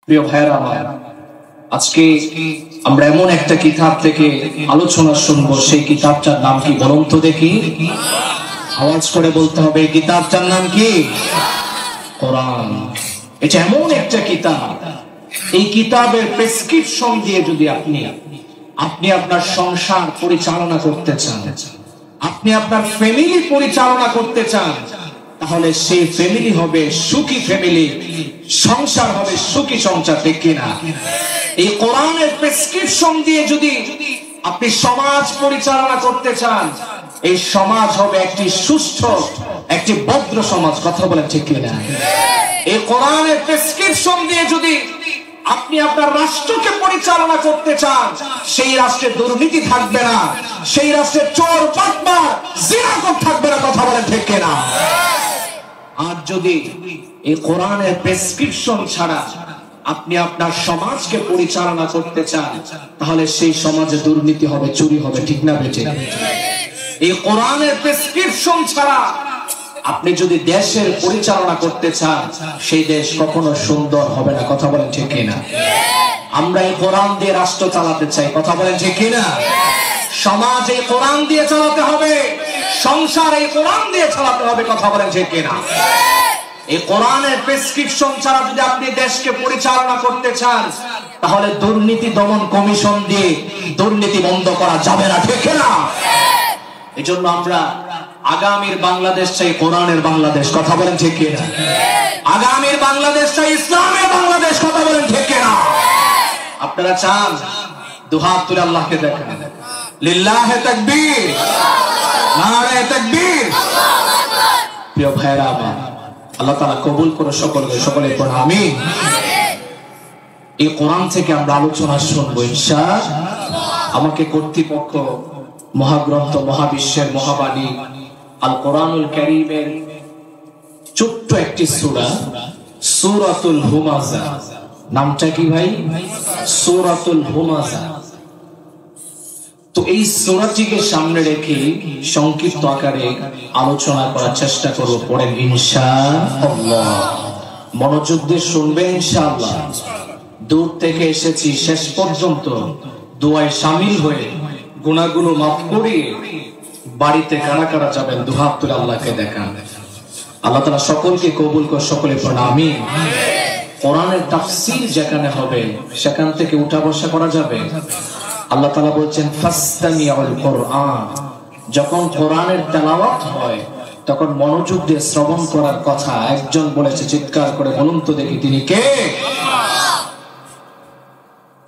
প্রিয় ভাইরা আমার, আজকে আমরা এমন একটা কিতাব থেকে আলোচনা শুনবো, সেই কিতাবটার নাম কি বলুন তো দেখি? আওয়াজ করে বলতে হবে, কিতাবটার নাম কি? কোরআন। এটা এমন একটা কিতাব, এই কিতাবের প্রেসক্রিপশন দিয়ে যদি আপনি আপনার সংসার পরিচালনা করতে চান, আপনি আপনার ফ্যামিলি পরিচালনা করতে চান, তাহলে সেই ফ্যামিলি হবে সুখী ফ্যামিলি, সংসার হবে সুখী সংসার, ঠিক কিনা? এই কোরআনের প্রেসক্রিপশন দিয়ে যদি আপনি সমাজ পরিচালনা করতে চান, এই সমাজ হবে একটি সুস্থ, একটি ভদ্র সমাজ। কথা বলেন ঠিক কিনা? এই কোরআনের প্রেসক্রিপশন দিয়ে যদি আপনি আপনার রাষ্ট্রকে পরিচালনা করতে চান, সেই রাষ্ট্রে দুর্নীতি থাকবে না, সেই রাষ্ট্রে চোর বাটপার জিনাকর থাকবে না। কথা বলেন ঠিক কিনা? আর যদি এই কোরআনের প্রেসক্রিপশন ছাড়া আপনি আপনার সমাজকে পরিচালনা করতে চান, তাহলে সেই সমাজে দুর্নীতি হবে, চুরি হবে, ঠিক না বেঠিক? এই কোরআনের প্রেসক্রিপশন ছাড়া আপনি যদি দেশের পরিচালনা করতে চান, সেই দেশ কখনো সুন্দর হবে না। কথা বলেন ঠিক কিনা? আমরা এই কোরআন দিয়ে রাষ্ট্র চালাতে চাই। কথা বলেন ঠিক কিনা? সমাজ এই কোরআন দিয়ে চালাতে হবে, সংসার এই কোরআন দিয়ে চালাতে হবে। কথা বলেন ঠিক কিনা? এই কোরআনের প্রেসক্রিপশন ছাড়া যদি আপনি দেশকে পরিচালনা করতে চান, তাহলে দুর্নীতি দমন কমিশন দিয়ে দুর্নীতি বন্ধ করা যাবে না, ঠিক কিনা? এই জন্য আমরা আগামীর বাংলাদেশ চাই কোরআনের বাংলাদেশ। কথা বলেন ঠিক কিনা? আগামীর বাংলাদেশ চাই ইসলামের বাংলাদেশ। কথা বলেন ঠিক কিনা? আপনারা চান? দুহাত তুলে আল্লাহকে দেখেন, লিল্লাহে তাকবীর, নারে তাকবীর। প্রিয় ভাইরা আমার, আল্লাহ তাআলা কবুল করে সকলে পড়ে আমিন। এই কোরআন থেকে আমরা আলোচনা শুনবো ইনশাআল্লাহ। আমাকে কর্তৃপক্ষ মহাগ্রন্থ, মহাবিশ্বের মহাবাণী আল কোরআনুল কারীমের ছোট্ট একটি সূরা, সূরাতুল হুমাযা। নামটা কি ভাই? সূরাতুল হুমাযা। তো এই সূরাটিকে সামনে রেখে সংক্ষিপ্ত আকারে আলোচনা করার চেষ্টা করব। পড়েন ইনশাআল্লাহ, মনোযোগ দিয়ে শুনবেন ইনশাআল্লাহ। দূর থেকে এসেছি, শেষ পর্যন্ত দোয়ায় শামিল হয়ে গুনাহগুলো মাফ করিয়ে বাড়িতে কারা কারা যাবেন দুহাত তুলে আল্লাহকে দেখান। আল্লাহ তাআলা সকলকে কবুল করে সকলে পড়েন আমিন। কোরআনের তাফসীর যেখানে হবে সেখান থেকে উঠা বসা করা যাবে। আল্লাহ তাআলা বলছেন ফাসতামিউল কোরআন। যখন কোরআনের তেলাওয়াত হয় তখন মনোযোগ দিয়ে শ্রবণ করার কথা। একজন বলেছে, চিৎকার করে বলুন তো দেখি তিনি কে?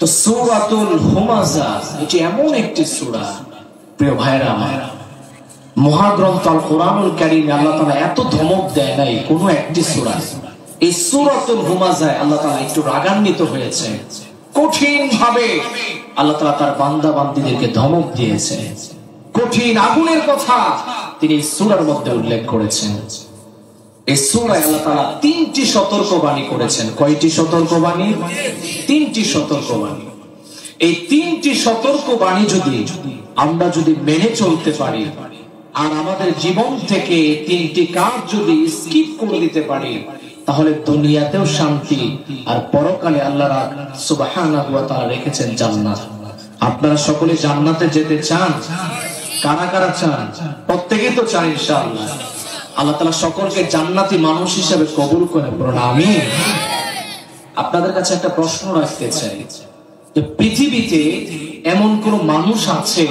তো সূরাতুল হুমাযা এটি এমন একটি সূরা, প্রিয় ভাইরা আমার, মহাগ্রন্থ আল কোরআনুল কারীমে আল্লাহ তাআলা এত ধমক দেয় নাই কোনো একটি সূরা। এই সূরাতুল হুমাযায় আল্লাহ তাআলা একটু রাগান্বিত হয়েছে, কঠিন ভাবে আল্লাহ তাআলা তার বান্দা বান্দীদেরকে ধমক দিয়েছে। কঠিন আগুনের কথা তিনি এই সূরার মধ্যে উল্লেখ করেছেন। এই সূরায় আল্লাহ তাআলা তিনটি সতর্কবাণী করেছেন। কয়টি সতর্কবাণী? তিনটি সতর্কবাণী। এই তিনটি সতর্কবাণী আমরা যদি মেনে চলতে পারি আর আমাদের জীবন থেকে তিনটি কাজ যদি স্কিপ করে দিতে পারি, তাহলে দুনিয়াতেও শান্তি আর পরকালে আল্লাহ সুবহানাহু ওয়া তাআলা রেখেছেন জান্নাত। আপনারা সকলে জান্নাতে যেতে চান? কারা কারা চান? প্রত্যেকেই তো চান ইনশাআল্লাহ। আল্লাহ তাআলা সকলকে জান্নাতি মানুষ হিসেবে কবুল করে পড়ুন আমিন। আপনাদের কাছে একটা প্রশ্ন রাখতে চাই, যে পৃথিবীতে এমন কোন মানুষ আছে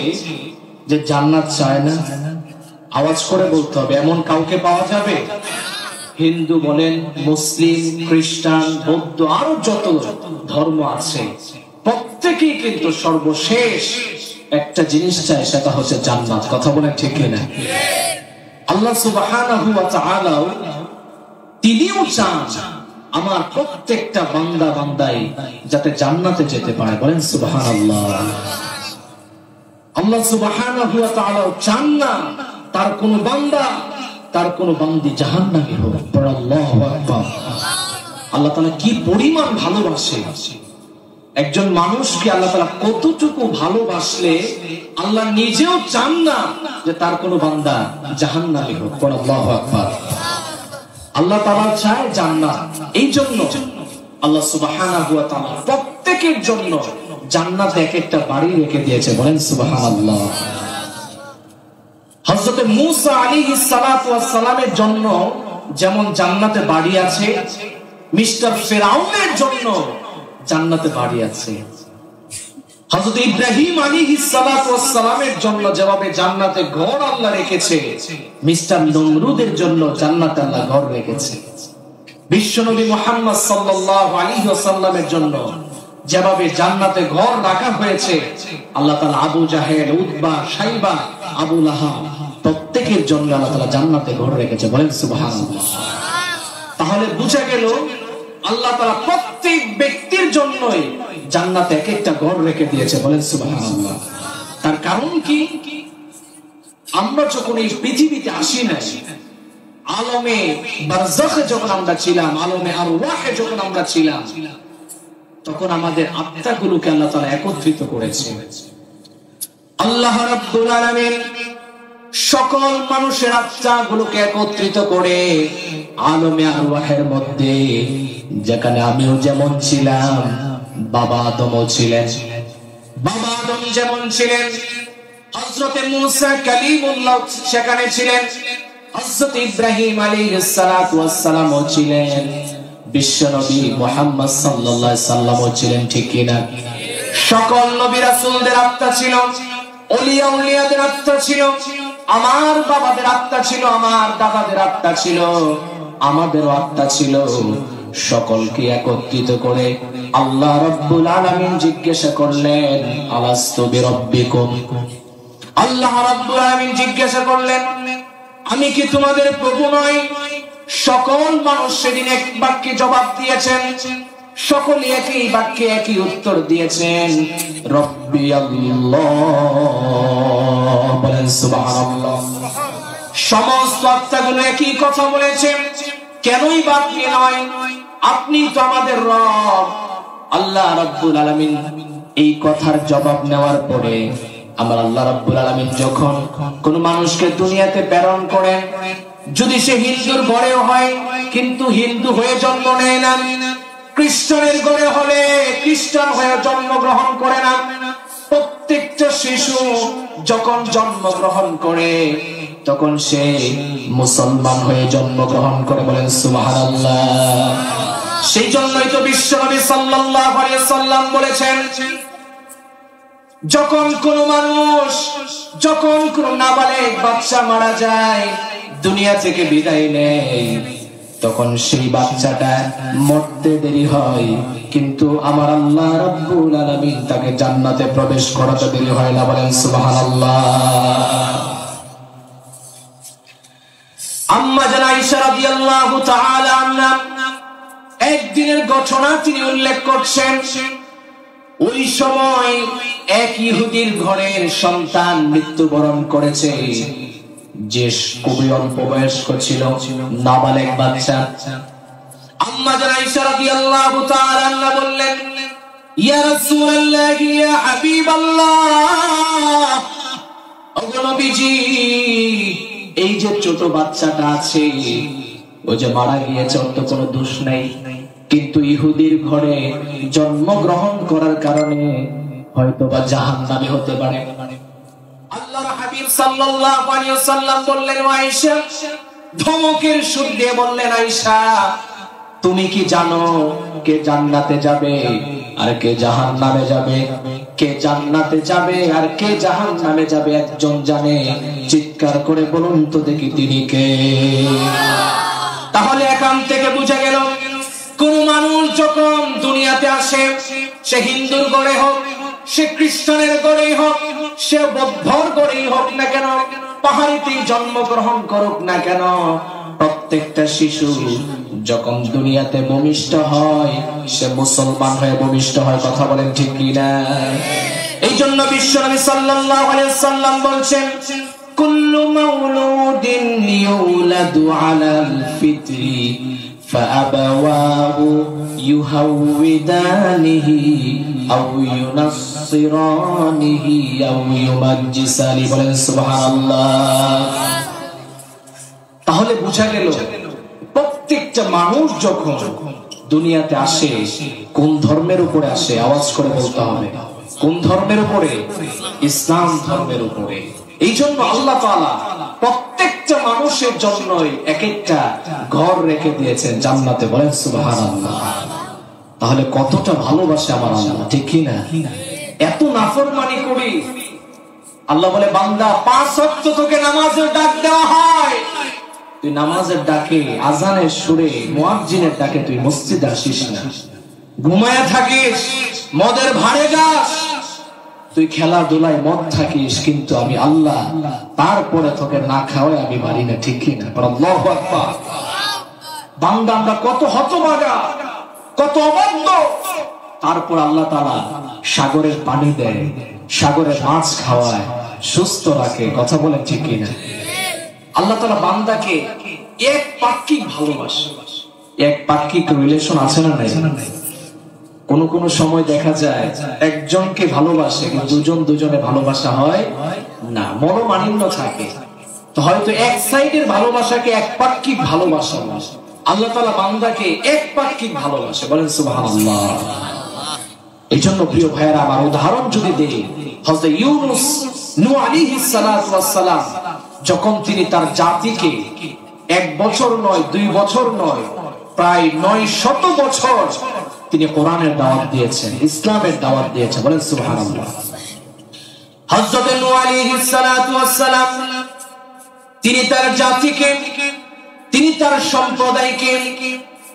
যে জান্নাত চায় না? আওয়াজ করে বলতে হবে, এমন কাউকে পাওয়া যাবে? হিন্দু বলেন, মুসলিম, খ্রিস্টান, বৌদ্ধ, আরো যত ধর্ম আছে, প্রত্যেকেই কিন্তু সর্বশেষ একটা জিনিস চায়, সেটা হচ্ছে জান্নাত। কথা বলেন ঠিক কিনা? আল্লাহ সুবহানাহু ওয়া তাআলা তিনিও চান আমার প্রত্যেকটা বান্দা বান্দাই যাতে জান্নাতে যেতে পারে। বলেন সুবহানাল্লাহ। আল্লাহ সুবহানাহু ওয়া তাআলা চান না তার কোন বান্দা, তার কোন বান্দি জাহান্নামী হোক। আল্লাহু আকবার। আল্লাহ তাআলা কি পরিমাণ ভালোবাসে একজন মানুষকে, আল্লাহ তাআলা কতটুকু ভালোবাসলে আল্লাহ নিজেও চান না যে তার কোন বান্দা জাহান্নামী হোক। আল্লাহু আকবার। আল্লাহ তাআলা চায় জান্নাত। এই জন্য আল্লাহ সুবহানাহু ওয়া তাআলা প্রত্যেকের জন্য জান্নাতে এক একটা বাড়ি রেখে দিয়েছে, বলেন সুবহানাল্লাহ। হযরত মূসা আলাইহিস সালাতু ওয়াস সালামের জন্য যেমন জান্নাতে বাড়ি আছে, মিস্টার ফিরআউনের জন্য জান্নাতে বাড়ি আছে। হযরত ইব্রাহিম আলাইহিস সালাতু ওয়াস সালামের জন্য যেভাবে জান্নাতে ঘর আল্লাহ রেখেছে, মিস্টার নমরুদের জন্য জান্নাতে আল্লাহ ঘর রেখেছে। বিশ্বনবী মুহাম্মদ সাল্লাল্লাহু আলাইহি ওয়াসাল্লামের জন্য যেভাবে জান্নাতে ঘর রাখা হয়েছে, আল্লাহ তাআলা আবু জাহেল, উতবা, শাইবা, আবু লাহাব প্রত্যেকের জন্য আল্লাহ তাআলা জান্নাতে ঘর রেখেছে, বলেন সুবহানাল্লাহ। তাহলে বুঝা গেল আল্লাহ তাআলা প্রত্যেক ব্যক্তির জন্যই জান্নাতে এক একটা ঘর রেখে দিয়েছে, বলেন সুবহানাল্লাহ। তার কারণ কি? আমরা যখন এই পৃথিবীতে আসি না, আলমে বারজাখে যখন আমরা ছিলাম, আলমে আরওয়াহে যখন আমরা ছিলাম, তখন আমাদের আত্মাগুলোকে আল্লাহ তাআলা একত্রিত করেছে। আল্লাহ রাব্বুল আলামিন সকল মানুষের আত্মাগুলোকে একত্রিত করে আলমে আরওয়াহের মধ্যে, যেখানে আমিও যেমন ছিলাম, বাবা আদমও ছিলেন, বাবা আদম যেমন ছিলেন, হযরতে মূসা কালিমুল্লাহ সেখানে ছিলেন, হযরত ইব্রাহিম আলাইহিস সালাতু ওয়াস সালামও ছিলেন, বিশ্বনবী মুহাম্মদ সাল্লাল্লাহু আলাইহি সাল্লামও ছিলেন, ঠিক কি না? সকল নবী রাসূলদের আত্মা ছিল, ওলিয়া উলিয়াদের আত্মা ছিল, আমার বাবাদের আত্মা ছিল, আমার দাদাদের আত্মা ছিল, আমাদেরও আত্মা ছিল। সকলকে একত্রিত করে আল্লাহ রাব্বুল আলামিন জিজ্ঞাসা করলেন, আলাস্তু বিরাব্বিকুম। আল্লাহ রাব্বুল আলামিন জিজ্ঞাসা করলেন, আমি কি তোমাদের প্রভু নই? সকল মানুষ সেদিন এক বাক্যে জবাব দিয়েছেন, সকলে একই বাক্যে একই উত্তর দিয়েছেন, রব্বি আল্লাহ, বলেন সুবহানাল্লাহ। সমস্ত আত্মাগুলো একই কথা বলেছে, কেনই বা আপনি নয়, আপনি তো আমাদের রব। আল্লাহ রাব্বুল আলামিন এই কথার জবাব নেওয়ার পরে আমার আল্লাহ রাব্বুল আলামিন যখন কোন মানুষকে দুনিয়াতে প্রেরণ করেন, যদি সে হিন্দুর ঘরেও হয় কিন্তু হিন্দু হয়ে জন্ম নেয় না, খ্রিস্টানের ঘরে হলে খ্রিস্টান হয়ে জন্মগ্রহণ করে না, প্রত্যেকটা শিশু যখন জন্মগ্রহণ করে তখন সে মুসলমান হয়ে জন্মগ্রহণ করে, বলেন সুবহানাল্লাহ। সেই জন্যই তো বিশ্বনবী সাল্লাল্লাহু আলাইহি সাল্লাম বলেছেন, যখন কোন মানুষ, যখন কোন নাবালেগ বাচ্চা মারা যায়, দুনিয়া থেকে বিদায় নেয়, তখন সেই বাচ্চাটা মরতে দেরি হয়, কিন্তু আমার আল্লাহ রাব্বুল আলামিন তাকে জান্নাতে প্রবেশ করাতে দেরি হয় না, বলেন সুবহানাল্লাহ। আম্মা জান আয়েশা রাদিয়াল্লাহু তাআলা আনহা একদিনের ঘটনা তিনি উল্লেখ করছেন। ওই সময় এক ইহুদির ঘরের সন্তান মৃত্যুবরণ করেছে, যে খুবই অল্প বয়স্ক ছিল, নাবালেগ বাচ্চা। আম্মা জান আয়েশা রাদিয়াল্লাহু তাআলা আনহা বললেন, ইয়া রাসূলুল্লাহ, ইয়া হাবিবাল্লাহ, ওগো নবীজি, এই যে ছোট বাচ্চাটা আছে, ও যে মারা গিয়েছে, ওর তো কোনো দোষ নাই, কিন্তু ইহুদির ঘরে জন্মগ্রহণ করার কারণে হয়তোবা জাহান্নামে হতে পারে। আল্লাহর হাবিব সাল্লাল্লাহু আলাইহি ওয়াসাল্লাম বললেন, আয়েশা, ধমকের সুর দিয়ে বললেন, আয়েশা, তুমি কি জানো কে জান্নাতে যাবে আর কে জাহান্নামে যাবে? কে জান্নাতে যাবে আর কে জাহান্নামে যাবে একজন জানে, চিৎকার করে বলুন তো দেখি তিনি কে? তাহলে এখান থেকে বুঝা গেল, কোন মানুষ যখন দুনিয়াতে আসে, সে হিন্দুর ঘরে হোক, সে খ্রিস্টানের ঘরেই হোক, সে বৌদ্ধর ঘরেই হোক না কেন, পাহাড়িতেই জন্মগ্রহণ করুক না কেন, প্রত্যেকটা শিশু যখন দুনিয়াতে ভূমিষ্ঠ হয়, সে মুসলমান হয়ে ভূমিষ্ঠ হয়। কথা বলেন ঠিক কি না? এই জন্য বিশ্বনবী সাল্লাল্লাহু আলাইহি ওয়াসাল্লাম বলছেন, কুল্লু মাউলুদিন ইউলাদু আলাল ফিতরি ফাআবাওয়াহু ইউহাউইদানিহি আও ইউনাসসিরানিহি আও ইউমাজ্জিসানি, বলেন সুবহানাল্লাহ। তাহলে বুঝা গেল, প্রত্যেকটা মানুষ যখন দুনিয়াতে আসে কোন ধর্মের উপরে আসে? আওয়াজ করে বলতে হবে, কোন ধর্মের উপরে? ইসলাম ধর্মের উপরে। এই জন্য আল্লাহ তাআলা প্রত্যেকটা মানুষের জন্যই এক একটা ঘর রেখে দিয়েছেন জান্নাতে। বলেন সুবহানাল্লাহ। তাহলে কতটা ভালোবাসে আমার আল্লাহ, ঠিক কি না? এত নাফরমানি করি, আল্লাহ বলে বান্দা 5 ওয়াক্ত তোকে নামাজের ডাক দেওয়া হয়, তুই নামাজের ডাকে, আজানের সুরে, মুয়াজ্জিনের ডাকে তুই মসজিদে আসিস না, ঘুমায়া থাকিস, মদের ভাড়ে যাস, তুই খেলাধুলায় মদ থাকিস, কিন্তু আমি আল্লাহ তারপরে তোকে না খাওয়াই আমি মারি না, ঠিক কি না? আল্লাহু আকবার। বান্দা আমরা কত হতভাগা, কত অবাধ্য, তারপর আল্লাহ তাআলা সাগরের পানি দেয়, সাগরের মাছ খাওয়ায়, সুস্থ রাখে। কথা বলেন ঠিক কি না? আল্লাহ তাআলা বান্দাকে এক পাক্ষিক ভালোবাসে। এক পাক্ষিক রিলেশন আছে না নাই? কোন কোন সময় দেখা যায় একজনকে ভালোবাসে কিন্তু দুজন দুজনে ভালোবাসা হয় না, মনোমালিন্য থাকে। তো হয়তো এক সাইডের ভালোবাসাকে এক পাক্ষিক ভালোবাসা, আল্লাহ তাআলা বান্দাকে এক পাক্ষিক ভালোবাসে। বলেন সুবহানাল্লাহ। এই জন্য প্রিয় ভাইয়েরা আমার উদাহরণ যদি দেই, হযরত ইউনূস নূহ আলাইহিস সালাতু ওয়াস সালাম যখন তিনি তার জাতিকে 1 বছর নয় 2 বছর নয় প্রায় 900 বছর তিনি কোরআনের দাওয়াত দিয়েছেন, ইসলামের দাওয়াত দিয়েছেন। বলেন সুবহানাল্লাহ। হযরত নূহ আলাইহিস সালাতু ওয়াস সালাম তিনি তার জাতিকে, তিনি তার সম্প্রদায়কে,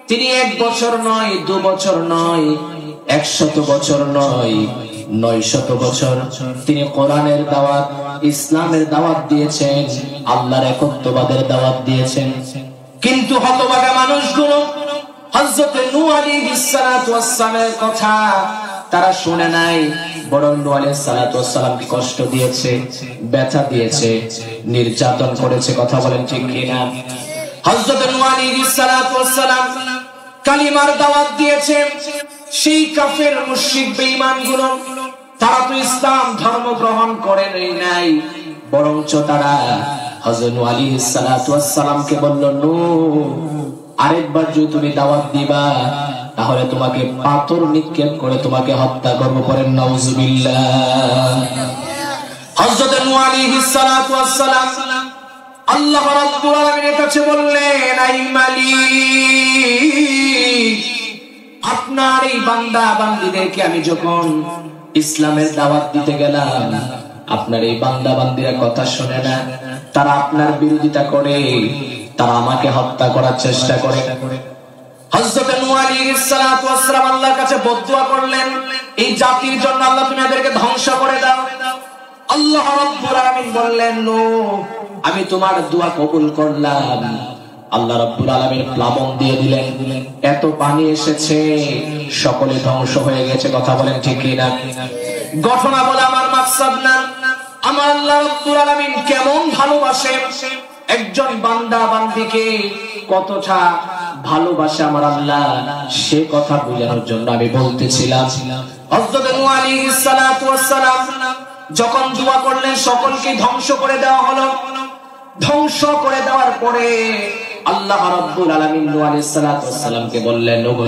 তিনি 1 বছর নয় 2 বছর নয় 100 বছর নয় 900 বছর তিনি কোরআনের দাওয়াত, ইসলামের দাওয়াত দিয়েছেন, আল্লাহর একত্ববাদের দাওয়াত দিয়েছেন। কিন্তু হতভাগা মানুষগুলো হযরত নূহ আলাইহিস সালাতু ওয়াস সালামের কথা তারা শুনে নাই, বরং নূহ আলাইহিস সালাতু ওয়াস সালামকে কষ্ট দিয়েছে, ব্যথা দিয়েছে, নির্যাতন করেছে। কথা বলেন ঠিক কি না? হযরত নূহ আলাইহিস সালাতু ওয়াস সালাম কালিমার দাওয়াত দিয়েছে, সেই কাফের মুশরিক বেঈমানগুলো তারা তো ইসলাম ধর্ম গ্রহণ করে নাই, বরঞ্চ তারা হযরত নূহ আলাইহিস সালাতু ওয়াস সালামকে বলল, নূহ আরেকবার যদি তুমি দাওয়াত দিবা তাহলে তোমাকে পাথর নিক্ষেপ করে তোমাকে হত্যা করব। করেন নাউজুবিল্লাহ। হযরত নূহ আলাইহিস সালাতু ওয়াস সালাম আল্লাহ রাব্বুল আলামিনের কাছে বললেন, আই মালিক, আপনার এই বান্দা বান্দীদেরকে আমি যখন ইসলামের দাওয়াত দিতে গেলাম, আপনার এই বান্দা বান্দীরা কথা শুনে না, তারা আপনার বিরোধিতা করে, তারা আমাকে হত্যা করার চেষ্টা করে। হযরত নূহ আলাইহিস সালাতু ওয়াস সালাম আল্লাহর কাছে বদদুয়া করলেন, এই জাতির জন্য আল্লাহ তুমি এদেরকে ধ্বংস করে দাও। আল্লাহ রাব্বুল আলামিন বললেন, নূহ আমি তোমার দোয়া কবুল করলাম। আল্লাহ রাব্বুল আলামিন প্লাবন দিয়ে দিলেন, এত পানি এসেছে সকলে ধ্বংস হয়ে গেছে। কথা বলেন ঠিক কি না? ঘটনা বলে আমার মাকসাদ না, আমার আল্লাহ রাব্বুল আলামিন কেমন ভালোবাসে, একজন বান্দা বান্দীকে কতটা ভালোবাসে আমার আল্লাহ, সে কথা বোঝানোর জন্য আমি বলতেছিলাম। হযরত নূহ আলাইহিস সালাতু ওয়াস সালাম যখন দোয়া করলেন সকলকে ধ্বংস করে দেওয়া হলো। ধ্বংস করে দেওয়ার পরে আল্লাহ রাব্বুল আলামিন নূহ আলাইহিস সালাতু ওয়াস সালামকে বললেন, নূহ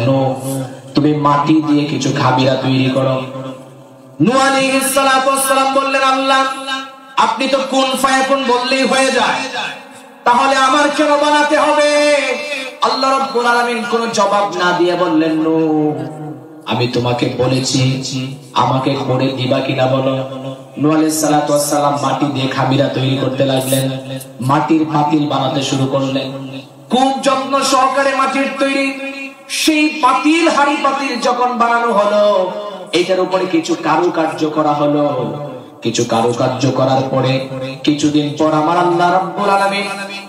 তুমি মাটি দিয়ে কিছু খামিরা তৈরি করো। নূহ আলাইহিস সালাতু ওয়াস সালাম বললেন, আল্লাহ আপনি তো কুন ফায়াকুন বললেই হয়ে যায়, তাহলে আমার কেন বানাতে হবে? আল্লাহ রাব্বুল আলামিন কোন জবাব না দিয়ে বললেন, নূহ আমি তোমাকে বলেছি, আমাকে করে দিবা কিনা বলো। নূহ আলাইহিস সালাতু ওয়াস সালাম মাটি দিয়ে খামিরা তৈরি করতে লাগলেন, মাটির পাতিল বানাতে শুরু করলেন। খুব যত্ন সহকারে মাটির তৈরি সেই পাতিল, হাড়ি পাতিল যখন বানানো হলো, এটার উপরে কিছু কারুকার্য করা হলো। কিছু কারুকার্য করার পরে কিছুদিন পর আমার আল্লাহ রাব্বুল আলামিন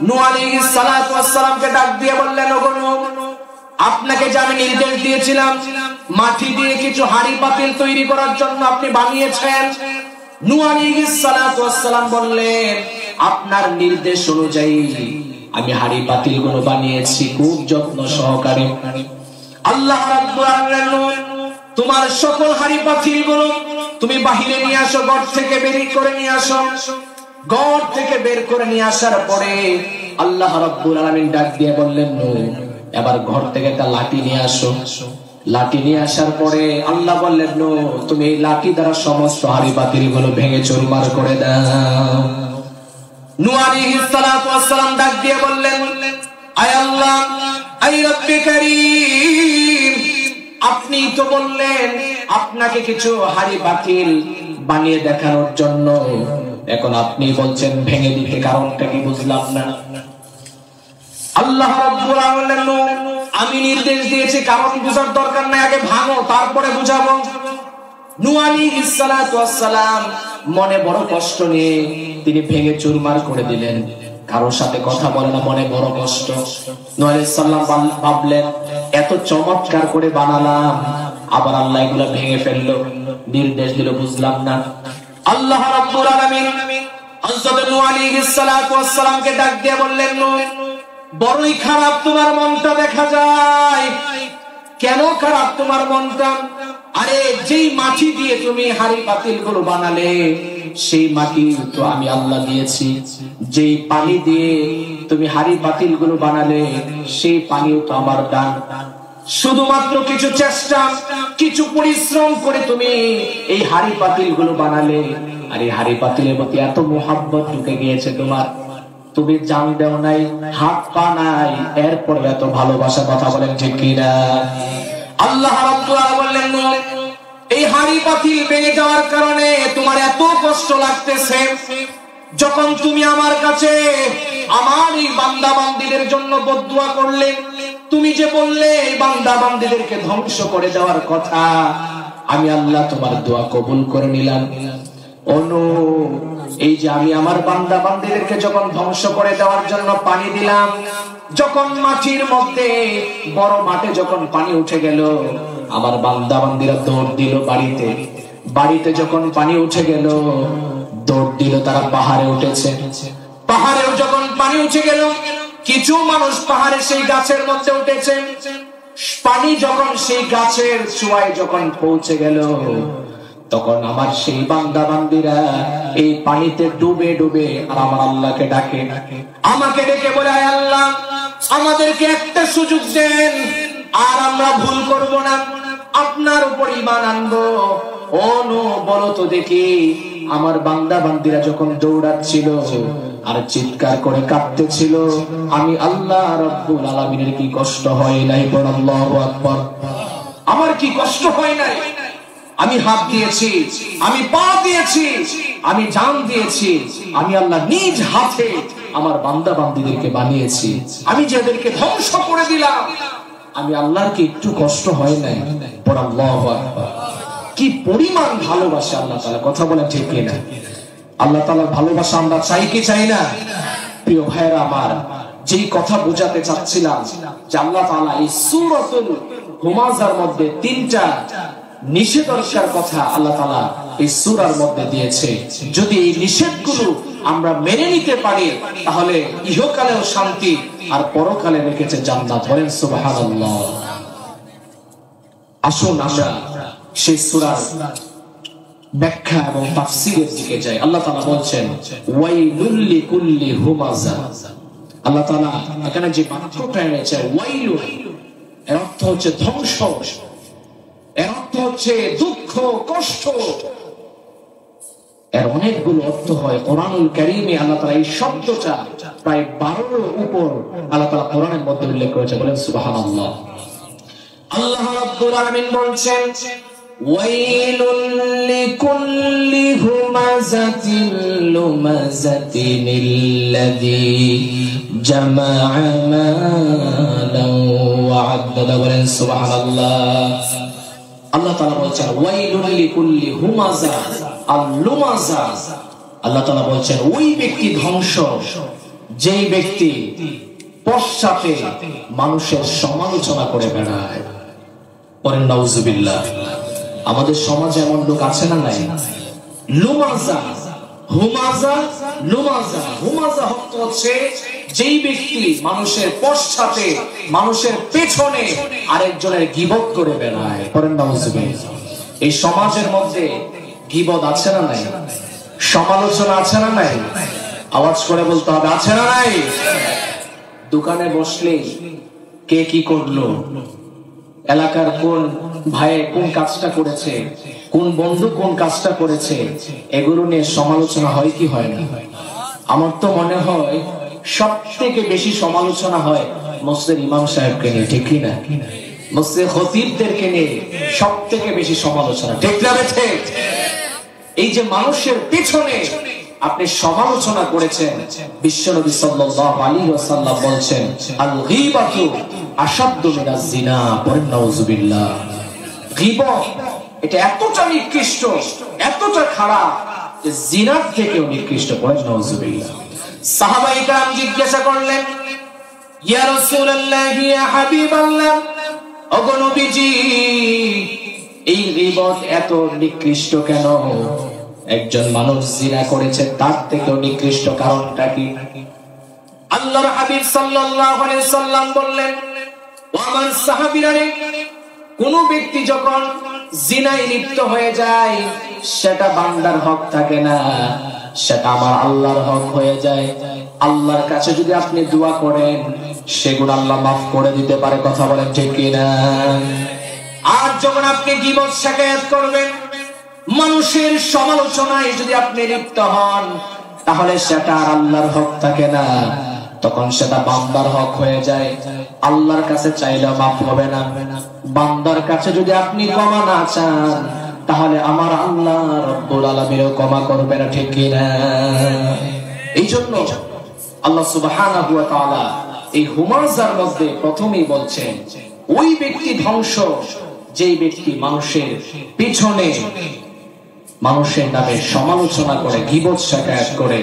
নূহ আলাইহিস সালাতু ওয়াস সালামকে ডাক দিয়ে বললেন, ওগো নূহ আপনাকে যে আমি নির্দেশ দিয়েছিলাম মাটি দিয়ে কিছু হাড়ি পাতিল তৈরি করার জন্য আপনি বানিয়েছেন। নূহ আলাইহিস সালাতু ওয়াস সালাম বললেন, আপনার নির্দেশ অনুযায়ী আমি হাড়ি পাতিল গুলো বানিয়েছি খুব যত্ন সহকারে। আল্লাহ রাব্বুল আলামিন তোমার সকল হাড়ি পাতিল গুলো তুমি বাহিরে নিয়ে আসো, ঘর থেকে বের করে নিয়ে আসো। ঘর থেকে বের করে নিয়ে আসার পরে আল্লাহ রাব্বুল আলামিন ডাক দিয়ে বললেন, নূহ এবার ঘর থেকে একটা লাঠি নিয়ে আসো। লাঠি নিয়ে আসার পরে আল্লাহ বললেন, নো, তুমি এই লাঠি দ্বারা সমস্ত হাড়ি পাতিল গুলো ভেঙে চুরমার করে দাও। নূহ আলাইহিস সালাতু ওয়াস সালাম ডাক দিয়ে বললেন, আয় আল্লাহ, আয় রব্বে কারীম, আপনি তো বললেন আপনাকে কিছু হাড়ি পাতিল বানিয়ে দেখানোর জন্য, এখন আপনি বলছেন ভেঙে দিতে, কারণটা কি বুঝলাম না। আল্লাহ রাব্বুল আলামিন, আমি নির্দেশ দিয়েছি, কারণ বুঝার দরকার নাই, আগে ভাঙো তারপরে বুঝাবো। নূহ আলাইহিস সালাতু ওয়াস সালাম মনে বড় কষ্ট নিয়ে তিনি ভেঙে চুরমার করে দিলেন। কারোর সাথে কথা বলে না, মনে বড় কষ্ট। নূহ আলাইহিস সালাম ভাবলেন, এত চমৎকার করে বানালাম, আবার আল্লাহ এগুলো ভেঙে ফেললো, নির্দেশ দিল, বুঝলাম না। আল্লাহ রাব্বুল আলামিন হযরত নূহ আলাইহিস সালাতু ওয়াস সালামকে ডাক দিয়ে বললেন, নূহ, বড়ই খারাপ তোমার মনটা দেখা যায়। কেন খারাপ তোমার মনটা? আরে যেই মাটি দিয়ে তুমি হাড়ি পাতিল গুলো বানালে, সেই মাটি তো আমি আল্লাহ দিয়েছি। যেই পানি দিয়ে তুমি হাড়ি পাতিল গুলো বানালে, সেই পানিও তো আমার দান। শুধুমাত্র কিছু চেষ্টা, কিছু পরিশ্রম করে তুমি এই হাড়ি পাতিল গুলো বানালে, আর এই হাড়ি পাতিলের প্রতি এত মোহাব্বত ঢুকে গিয়েছে তোমার, তুমি জান দেও নাই, হাত পা নাই, এরপর এত ভালোবাসা। কথা বলেন ঠিক কিনা? আল্লাহ রাব্বুল আলামিন বললেন, এই হাড়ি পাতিল ভেঙে যাওয়ার কারণে তোমার এত কষ্ট লাগতেছে, যখন তুমি আমার কাছে আমার এই বান্দা বান্দীদের জন্য বদদুয়া করলে, তুমি যে বললে এই বান্দা বান্দীদেরকে ধ্বংস করে দেওয়ার কথা, আমি আল্লাহ তোমার দোয়া কবুল করে নিলাম। অনু, এই যে আমি আমার বান্দা বান্দীদেরকে যখন ধ্বংস করে দেওয়ার জন্য পানি দিলাম, যখন মাটির মধ্যে বড় মাঠে যখন পানি উঠে গেল, আমার বান্দা বান্দীরা দৌড় দিল বাড়িতে। বাড়িতে যখন পানি উঠে গেল, দৌড় দিল তারা পাহাড়ে উঠেছে। পাহাড়েও যখন পানি উঠে গেল, কিছু মানুষ পাহাড়ে সেই গাছের মধ্যে উঠেছে। পানি যখন সেই গাছের চূড়ায় যখন পৌঁছে গেল, তখন আমার সেই বান্দা বান্দীরা এই পানিতে ডুবে ডুবে আর আমার আল্লাহকে ডাকে, আমাকে ডেকে বলে, আয় আল্লাহ, আমাদেরকে একটা সুযোগ দেন, আর আমরা ভুল করব না, আপনার উপর ঈমান আনবো। ও নো, বলো তো দেখি, আমার বান্দা বান্দীরা যখন দৌড়াচ্ছিল আর চিৎকার করে কাঁদতেছিল, আমি আল্লাহ রাব্বুল আলামিনের কি কষ্ট হয় নাই? বল আল্লাহু আকবার। আমার কি কষ্ট হয় নাই? আমি হাত দিয়েছি, আমি পা দিয়েছি, আমি জান দিয়েছি, আমি আল্লাহ নিজ হাতে আমার বান্দা বান্দীদেরকে বানিয়েছি, আমি যাদেরকে ধ্বংস করে দিলাম, আমি আল্লাহর কি একটু কষ্ট হয় নাই? বল আল্লাহু আকবার। কি পরিমাণ ভালোবাসা আল্লাহ তাআলা। কথা বলেন ঠিক কিনা? আল্লাহ তাআলার ভালোবাসা আমরা চাই কি চাই না? প্রিয় ভাইরা আমার, যেই কথা বোঝাতে চাচ্ছিলাম যে আল্লাহ তাআলা এই সূরাতুল হুমাযার মধ্যে তিনটা নিষেধাজ্ঞার কথা আল্লাহ তাআলা এই সূরার মধ্যে দিয়েছে। যদি এই নিষেধগুলো আমরা মেনে নিতে পারি, তাহলে ইহকালেও শান্তি আর পরকালে রেখেছে জান্নাত। বলেন সুবহানাল্লাহ। আসুন আমরা সেই সূরার ব্যাখ্যা এবং তাফসীরের দিকে যাই। আল্লাহ তাআলা বলছেন, ওয়াইলুল লিকুল্লি হুমাযা। আল্লাহ তাআলা এখানে যে বাক্যটা এনেছে ওয়াইলু, এর অর্থ হচ্ছে ধ্বংস, এর অর্থ হচ্ছে দুঃখ, কষ্ট, এর অনেকগুলো অর্থ হয়। কোরআনুল কারীমে আল্লাহ তাআলা এই শব্দটা প্রায় 12 উপর আল্লাহ তাআলা কোরআনের মধ্যে উল্লেখ করেছে। বলেন সুবহানাল্লাহ। আল্লাহ রাব্বুল আলামিন বলছেন, ওয়াইলুল লিকুল্লি হুমাযাতিল লুমাযাতিনিল্লাযী জামাআ মালান ওয়া আদ্দাদা। বলেন সুবহানাল্লাহ। আল্লাহ তাআলা বলছেন ওয়াইলুল লিকুল্লি হুমাযা আল লুমাযা। আল্লাহ তাআলা বলছেন ওই ব্যক্তি ধ্বংস যেই ব্যক্তি পশ্চাতে মানুষের সমালোচনা করে বেড়ায়। বলেন নাউযুবিল্লাহ। আমাদের সমাজে এমন লোক আছে না নাই? লুমাযা, হুমাযা, লুমাযা। হুমাযা হচ্ছে যেই ব্যক্তি মানুষের পশ্চাতে, মানুষের পেছনে আরেকজনের গীবত করে বেড়ায়। বলেন নাউযুবিল্লাহ। এই সমাজের মধ্যে গীবত আছে না নাই? সমালোচনা আছে না নাই? আওয়াজ করে বলতে হবে, আছে না নাই? দোকানে বসলে কে কি করলো, এলাকার কোন ভাই কোন কাজটা করেছে, কোন বন্ধু কোন কাজটা করেছে, এগুলো নিয়ে সমালোচনা হয় কি হয় না? আমার তো মনে হয় সব থেকে বেশি সমালোচনা হয় মসজিদের ইমাম সাহেবকে নিয়ে, ঠিক কি না? মসজিদের খতিবদেরকে নিয়ে সব থেকে বেশি সমালোচনা, ঠিক না? এই যে মানুষের পিছনে আপনি সমালোচনা করেছেন, বিশ্বনবী সাল্লাল্লাহু আলাইহি ওয়াসাল্লাম বলছেন আল গীবাতু আশাদ্দু মিনাজ জিনা, পড়েন নাউযুবিল্লাহ। গীবত এটা এতটা নিকৃষ্ট, এতটা খারাপ যে জিনার থেকেও নিকৃষ্ট, পড়েন নাউযুবিল্লাহ। সাহাবায়ে কেরাম জিজ্ঞাসা করলেন, ইয়া রাসূলুল্লাহ, ইয়া হাবিবাল্লাহ, ওগো নবীজি, এই গীবত এত নিকৃষ্ট কেন? একজন মানুষ জিনা করেছে, তার থেকেও নিকৃষ্ট কারণটা কি? আল্লাহর হাবিব সাল্লাল্লাহু আলাইহি সাল্লাম বললেন, ও আমার সাহাবীরা, কোন ব্যক্তি যখন জিনায় লিপ্ত হয়ে যায়, সেটা বান্দার হক থাকে না, সেটা আমার আল্লাহর হক হয়ে যায়। আল্লাহর কাছে যদি আপনি দোয়া করেন, সেগুলো আল্লাহ মাফ করে দিতে পারে, কথা বলেন ঠিক কিনা? আর যখন আপনি গীবত শিকায়ত করবেন, মানুষের সমালোচনায় যদি আপনি লিপ্ত হন, তাহলে সেটা আর আল্লাহর হক থাকে না, তখন সেটা বান্দার হক হয়ে যায়। আল্লাহর কাছে চাইলে মাফ হবে না। বান্দার কাছে যদি আপনি ক্ষমা না চান, তাহলে আমার আল্লাহ রব্বুল আলামিনও ক্ষমা করবে না, ঠিক কি না? এই জন্য আল্লাহ সুবহানাহু ওয়া তাআলা এই হুমাযার মধ্যে প্রথমেই বলছেন, ওই ব্যক্তি ধ্বংস যেই ব্যক্তি মানুষের পিছনে মানুষের নামে সমালোচনা করে, গীবত শিকায়ত করে।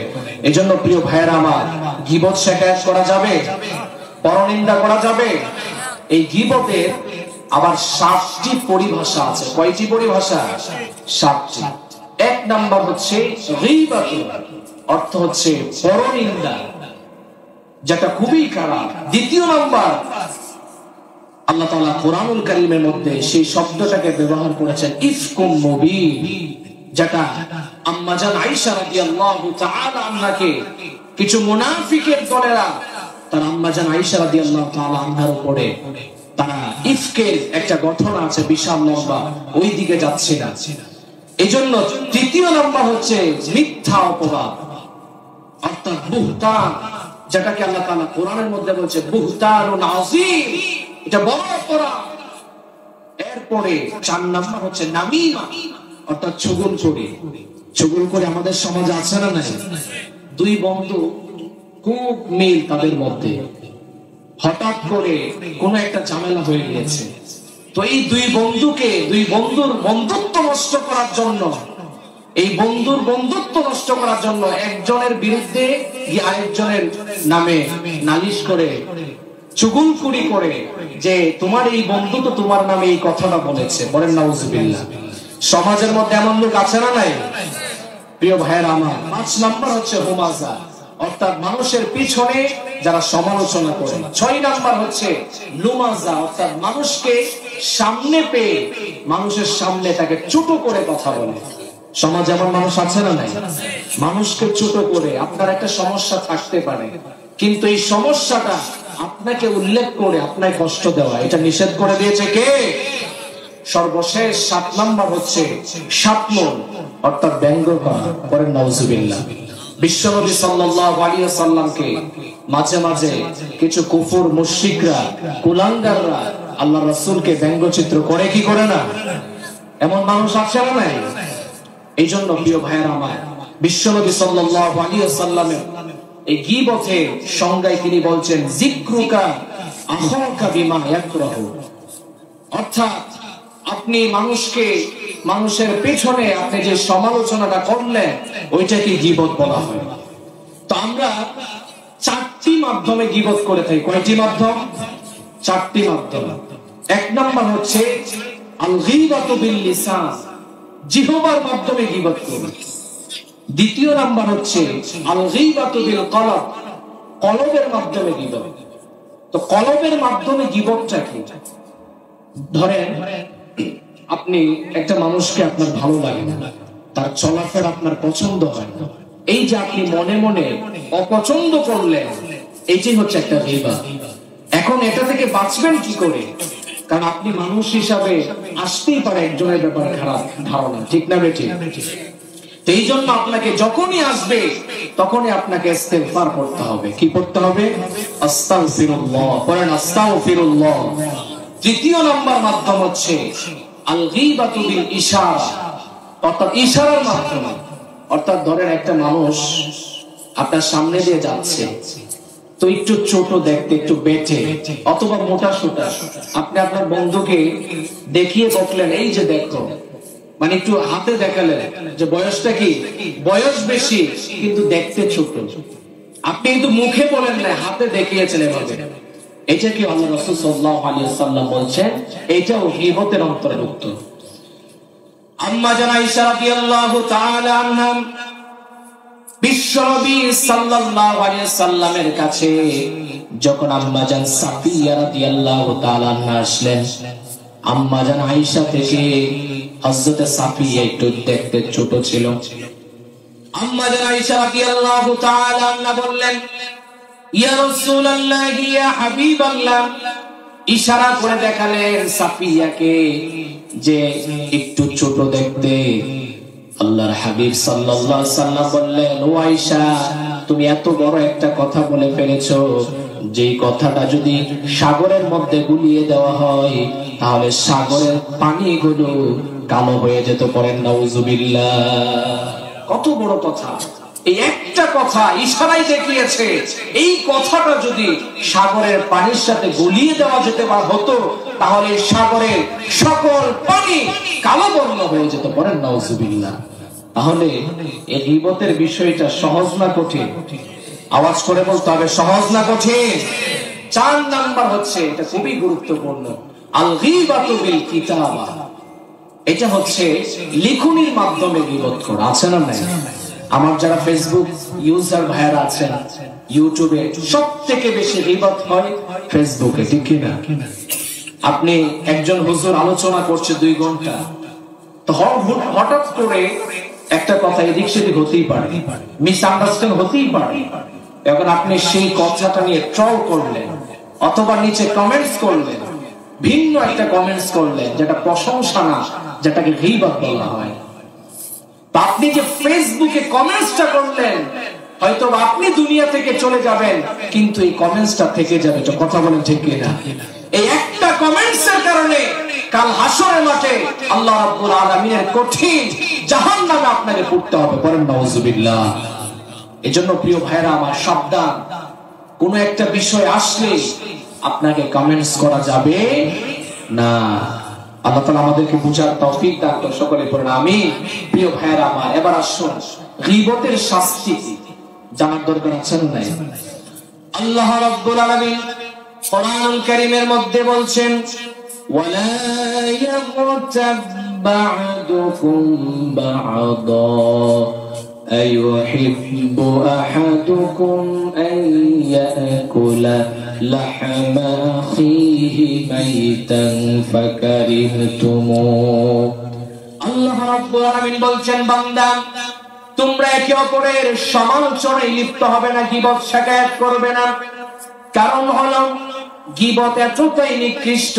এজন্য প্রিয় ভাইয়েরা আমার, গীবত শিকায়ত করা যাবে, পরনিন্দা করা যাবে। এই গীবতের আবার 7টি পরিভাষা আছে। কয়টি পরিভাষা? 7টি। এক নাম্বার হচ্ছে গীবত, অর্থ হচ্ছে পরনিন্দা, যেটা খুবই খারাপ। দ্বিতীয় নাম্বার, আল্লাহ তাআলা কোরআনুল কারীমের মধ্যে সেই শব্দটাকে ব্যবহার করেছেন ইফকুম মুবিন, যেটা আম্মা জান আয়েশা রাদিয়াল্লাহু তাআলা আনহাকে কিছু মুনাফিকের দলেরা তার আম্মা জান আয়েশা রাদিয়াল্লাহু তাআলা আনহার উপরে তারা ইফকের একটা ঘটনা আছে বিশাল লম্বা, ওই দিকে যাচ্ছে না। এইজন্য তৃতীয় নাম্বার হচ্ছে মিথ্যা অপবাদ, অর্থাৎ বুহতান, যেটাকে আল্লাহ তাআলা কোরআনের মধ্যে বলছে বুহতানুন আযীম, এটা বড় অপরাধ। এরপরে 4 নাম্বার হচ্ছে নামিমা, অর্থাৎ চুগলখড়ি। চুগলখড়ি আমাদের সমাজে আছে না নাই? দুই বন্ধু খুব মিল তাদের মধ্যে, হঠাৎ করে কোন একটা ঝামেলা হয়ে গিয়েছে। তো এই দুই বন্ধুর বন্ধুত্ব নষ্ট করার জন্য, এই বন্ধুর বন্ধুত্ব নষ্ট করার জন্য একজনের বিরুদ্ধে আরেকজনের নামে নালিশ করে, চুগলখড়ি করে, যে তোমার এই বন্ধু তো তোমার নামে এই কথাটা বলেছে, বলেন নাউযুবিল্লাহ। সমাজের মধ্যে এমন লোক আছে না নাই? প্রিয় ভাইয়েরা আমার, 5 নাম্বার হচ্ছে হুমাযা, অর্থাৎ মানুষের পিছনে যারা সমালোচনা করে। 6 নাম্বার হচ্ছে লুমাযা, অর্থাৎ মানুষকে সামনে পেয়ে মানুষের সামনে তাকে ছোট করে কথা বলে। সমাজ এমন মানুষ আছে না নাই? মানুষকে ছোট করে, আপনার একটা সমস্যা থাকতে পারে, কিন্তু এই সমস্যাটা আপনাকে উল্লেখ করে আপনাকে কষ্ট দেওয়া, এটা নিষেধ করে দিয়েছে কে? সর্বশেষ 7 নাম্বার হচ্ছে শাতমুন, অর্থাৎ ব্যঙ্গ করা, করেন নাউযুবিল্লাহ। বিশ্বনবী সাল্লাল্লাহু আলাইহি ওয়াসাল্লামকে মাঝে মাঝে কিছু কুফর মুশরিকরা, কুলাঙ্গাররা আল্লাহর রাসূলকে ব্যঙ্গচিত্র করে কি করে না? এমন মানুষ আছে না নাই? এই জন্য প্রিয় ভাইয়েরা আমার, বিশ্বনবী সাল্লাল্লাহু আলাইহি ওয়াসাল্লামের এই গীবতের সংজ্ঞায় তিনি বলছেন যিকরুকা আখাকা বিমা ইয়াকরাহু, অর্থাৎ আপনি মানুষের পেছনে আপনি যে সমালোচনাটা করলেন, ওইটাকে গীবত বলা হয়। তো আমরা 4টি মাধ্যমে গীবত করে থাকি। কয়টি মাধ্যম? 4টি মাধ্যম। 1 নাম্বার হচ্ছে আল গীবাতু বিল লিসান, জিহ্বার মাধ্যমে গীবত করি। দ্বিতীয় নাম্বার হচ্ছে আল গীবাতু বিল কলব, কলবের মাধ্যমে গীবত। তো কলবের মাধ্যমে গীবতটা কি? ধরেন আপনি একটা মানুষকে আপনার ভালো লাগে না, তার চলাফেরা আপনার পছন্দ হয় না, এই যে আপনি মনে মনে অপছন্দ করলেন, এইটাই হচ্ছে একটা গীবত। এখন এটা থেকে বাঁচবেন কি করে? কারণ আপনি মানুষ হিসাবে আসতেই পারে একজনের ব্যাপারে খারাপ ধারণা, ঠিক না বেঠিক? এই জন্য আপনাকে যখনই আসবে তখনই আপনাকে ইস্তেগফার করতে হবে। কি করতে হবে? আস্তাগফিরুল্লাহ, পড়েন আস্তাগফিরুল্লাহ। তৃতীয় নম্বর মাধ্যম হচ্ছে আল গীবাতু বিল ইশারা, অর্থাৎ ইশারার মাধ্যমে। অর্থাৎ ধরেন একটা মানুষ আপনার সামনে দিয়ে যাচ্ছে, তো একটু ছোট দেখতে, একটু বেটে অথবা মোটা সোটা, আপনি আপনার বন্ধুকে দেখিয়ে বললেন এই যে দেখো, মানে একটু হাতে দেখালেন যে বয়সটা কি, বয়স বেশি কিন্তু দেখতে ছোট। আপনি কিন্তু মুখে বলেন না, হাতে দেখিয়েছেন এভাবে। এটা কি আল্লাহ রাসূল সাল্লাল্লাহু আলাইহি ওয়াসাল্লাম বলছেন এটাও গীবতের অন্তর্ভুক্ত। আম্মা জান আয়েশা রাদিয়াল্লাহু তাআলা আনহা বিশ্বনবী সাল্লাল্লাহু আলাইহি ওয়াসাল্লামের কাছে যখন আম্মা জান সাফিয়া রাদিয়াল্লাহু তাআলা আনহা আসলেন, আম্মা জান আয়েশা থেকে হযরত সাফিয়া একটু দেখতে ছোট ছিল। আম্মা জান আয়েশা রাদিয়াল্লাহু তাআলা আনহা বললেন, ইয়া রাসূলুল্লাহ, ইয়া হাবিবাল্লাহ, ইশারা করে দেখালেন সাফিয়াকে যে একটু ছোট দেখতে। আল্লাহর হাবিব সাল্লাল্লাহু আলাইহি ওয়াসাল্লাম বললেন, ও আয়েশা, তুমি এত বড় একটা কথা বলে ফেলেছো, যেই কথাটা যদি সাগরের মধ্যে গুলিয়ে দেওয়া হয় তাহলে সাগরের পানিগুলো কালো হয়ে যেত। পড়েন নাউজুবিল্লাহ। কত বড় কথা! এই একটা কথা ইশারাই দেখিয়েছে, এই কথাটা যদি সাগরের পানির সাথে গলিয়ে দেওয়া যেতে হতো তাহলে সাগরের সকল পানি কালো বর্ণ হয়ে যেত। পড়েন নাউজুবিল্লাহ। তাহলে এই গীবতের বিষয়টা সহজ না কঠিন? আওয়াজ করে বলতে হবে, সহজ না কঠিন? 4 নাম্বার হচ্ছে, এটা খুবই গুরুত্বপূর্ণ, আল গীবাতু বিল কিতাবা। এটা হচ্ছে লিখনির মাধ্যমে গীবত করা। আছে না নাই? আমার যারা ফেসবুক ইউজার ভাইরা আছেন, ইউটিউবে সবথেকে বেশি গীবত হয় ফেসবুকে, ঠিক কি না? আপনি একজন হুজুর আলোচনা করছে 2 ঘন্টা, তো হঠাৎ করে একটা কথা এদিক সেদিক হতেই পারে, মিসআন্ডারস্ট্যান্ড হতেই পারে। এখন আপনি সেই কথাটা নিয়ে ট্রল করলেন অথবা নিচে কমেন্টস করলেন, ভিন্ন একটা কমেন্টস করলেন যেটা প্রশংসা না, যেটাকে গীবত বলা হয়। আপনি যে ফেসবুকে কমেন্টসটা করলেন, হয়তো আপনি দুনিয়া থেকে চলে যাবেন কিন্তু এই কমেন্টসটা থেকে যাবে। তো কথা বলেন ঠিক কিনা? এই একটা কমেন্টসের কারণে কাল হাসরের মাঠে আল্লাহ রাব্বুল আলামিনের কঠিন জাহান্নামে আপনাকে পড়তে হবে। পড়েন নাউজুবিল্লাহ। এজন্য প্রিয় ভাইরা আমার, সাবধান, কোন একটা বিষয় আসলে আপনাকে কমেন্টস করা যাবে না। আল্লাহ তাআলা আমাদেরকে বুঝার তৌফিক দান করুন। সকলে পড়েন আমিন। প্রিয় ভাইরা আমার, এবার আসুন গীবতের শাস্তি জানার দরকার আছে না নাই? আল্লাহ রাব্বুল আলামিন কোরআনুল কারীমের মধ্যে বলছেন, ওয়ালা ইয়াগতাব বা'দুকুম বা'দা আইয়ুহিব্বু আহাদুকুম আন ইয়াকুলা লাহমা আখিহি মাইতান ফাকারিহতুমুহ। আল্লাহ রাব্বুল আলামিন বলছেন, বান্দা, তোমরা একে অপরের সমালোচনায় লিপ্ত হবে না, গীবত শিকায়ত করবে না। কারণ হলো গীবত এতটাই নিকৃষ্ট,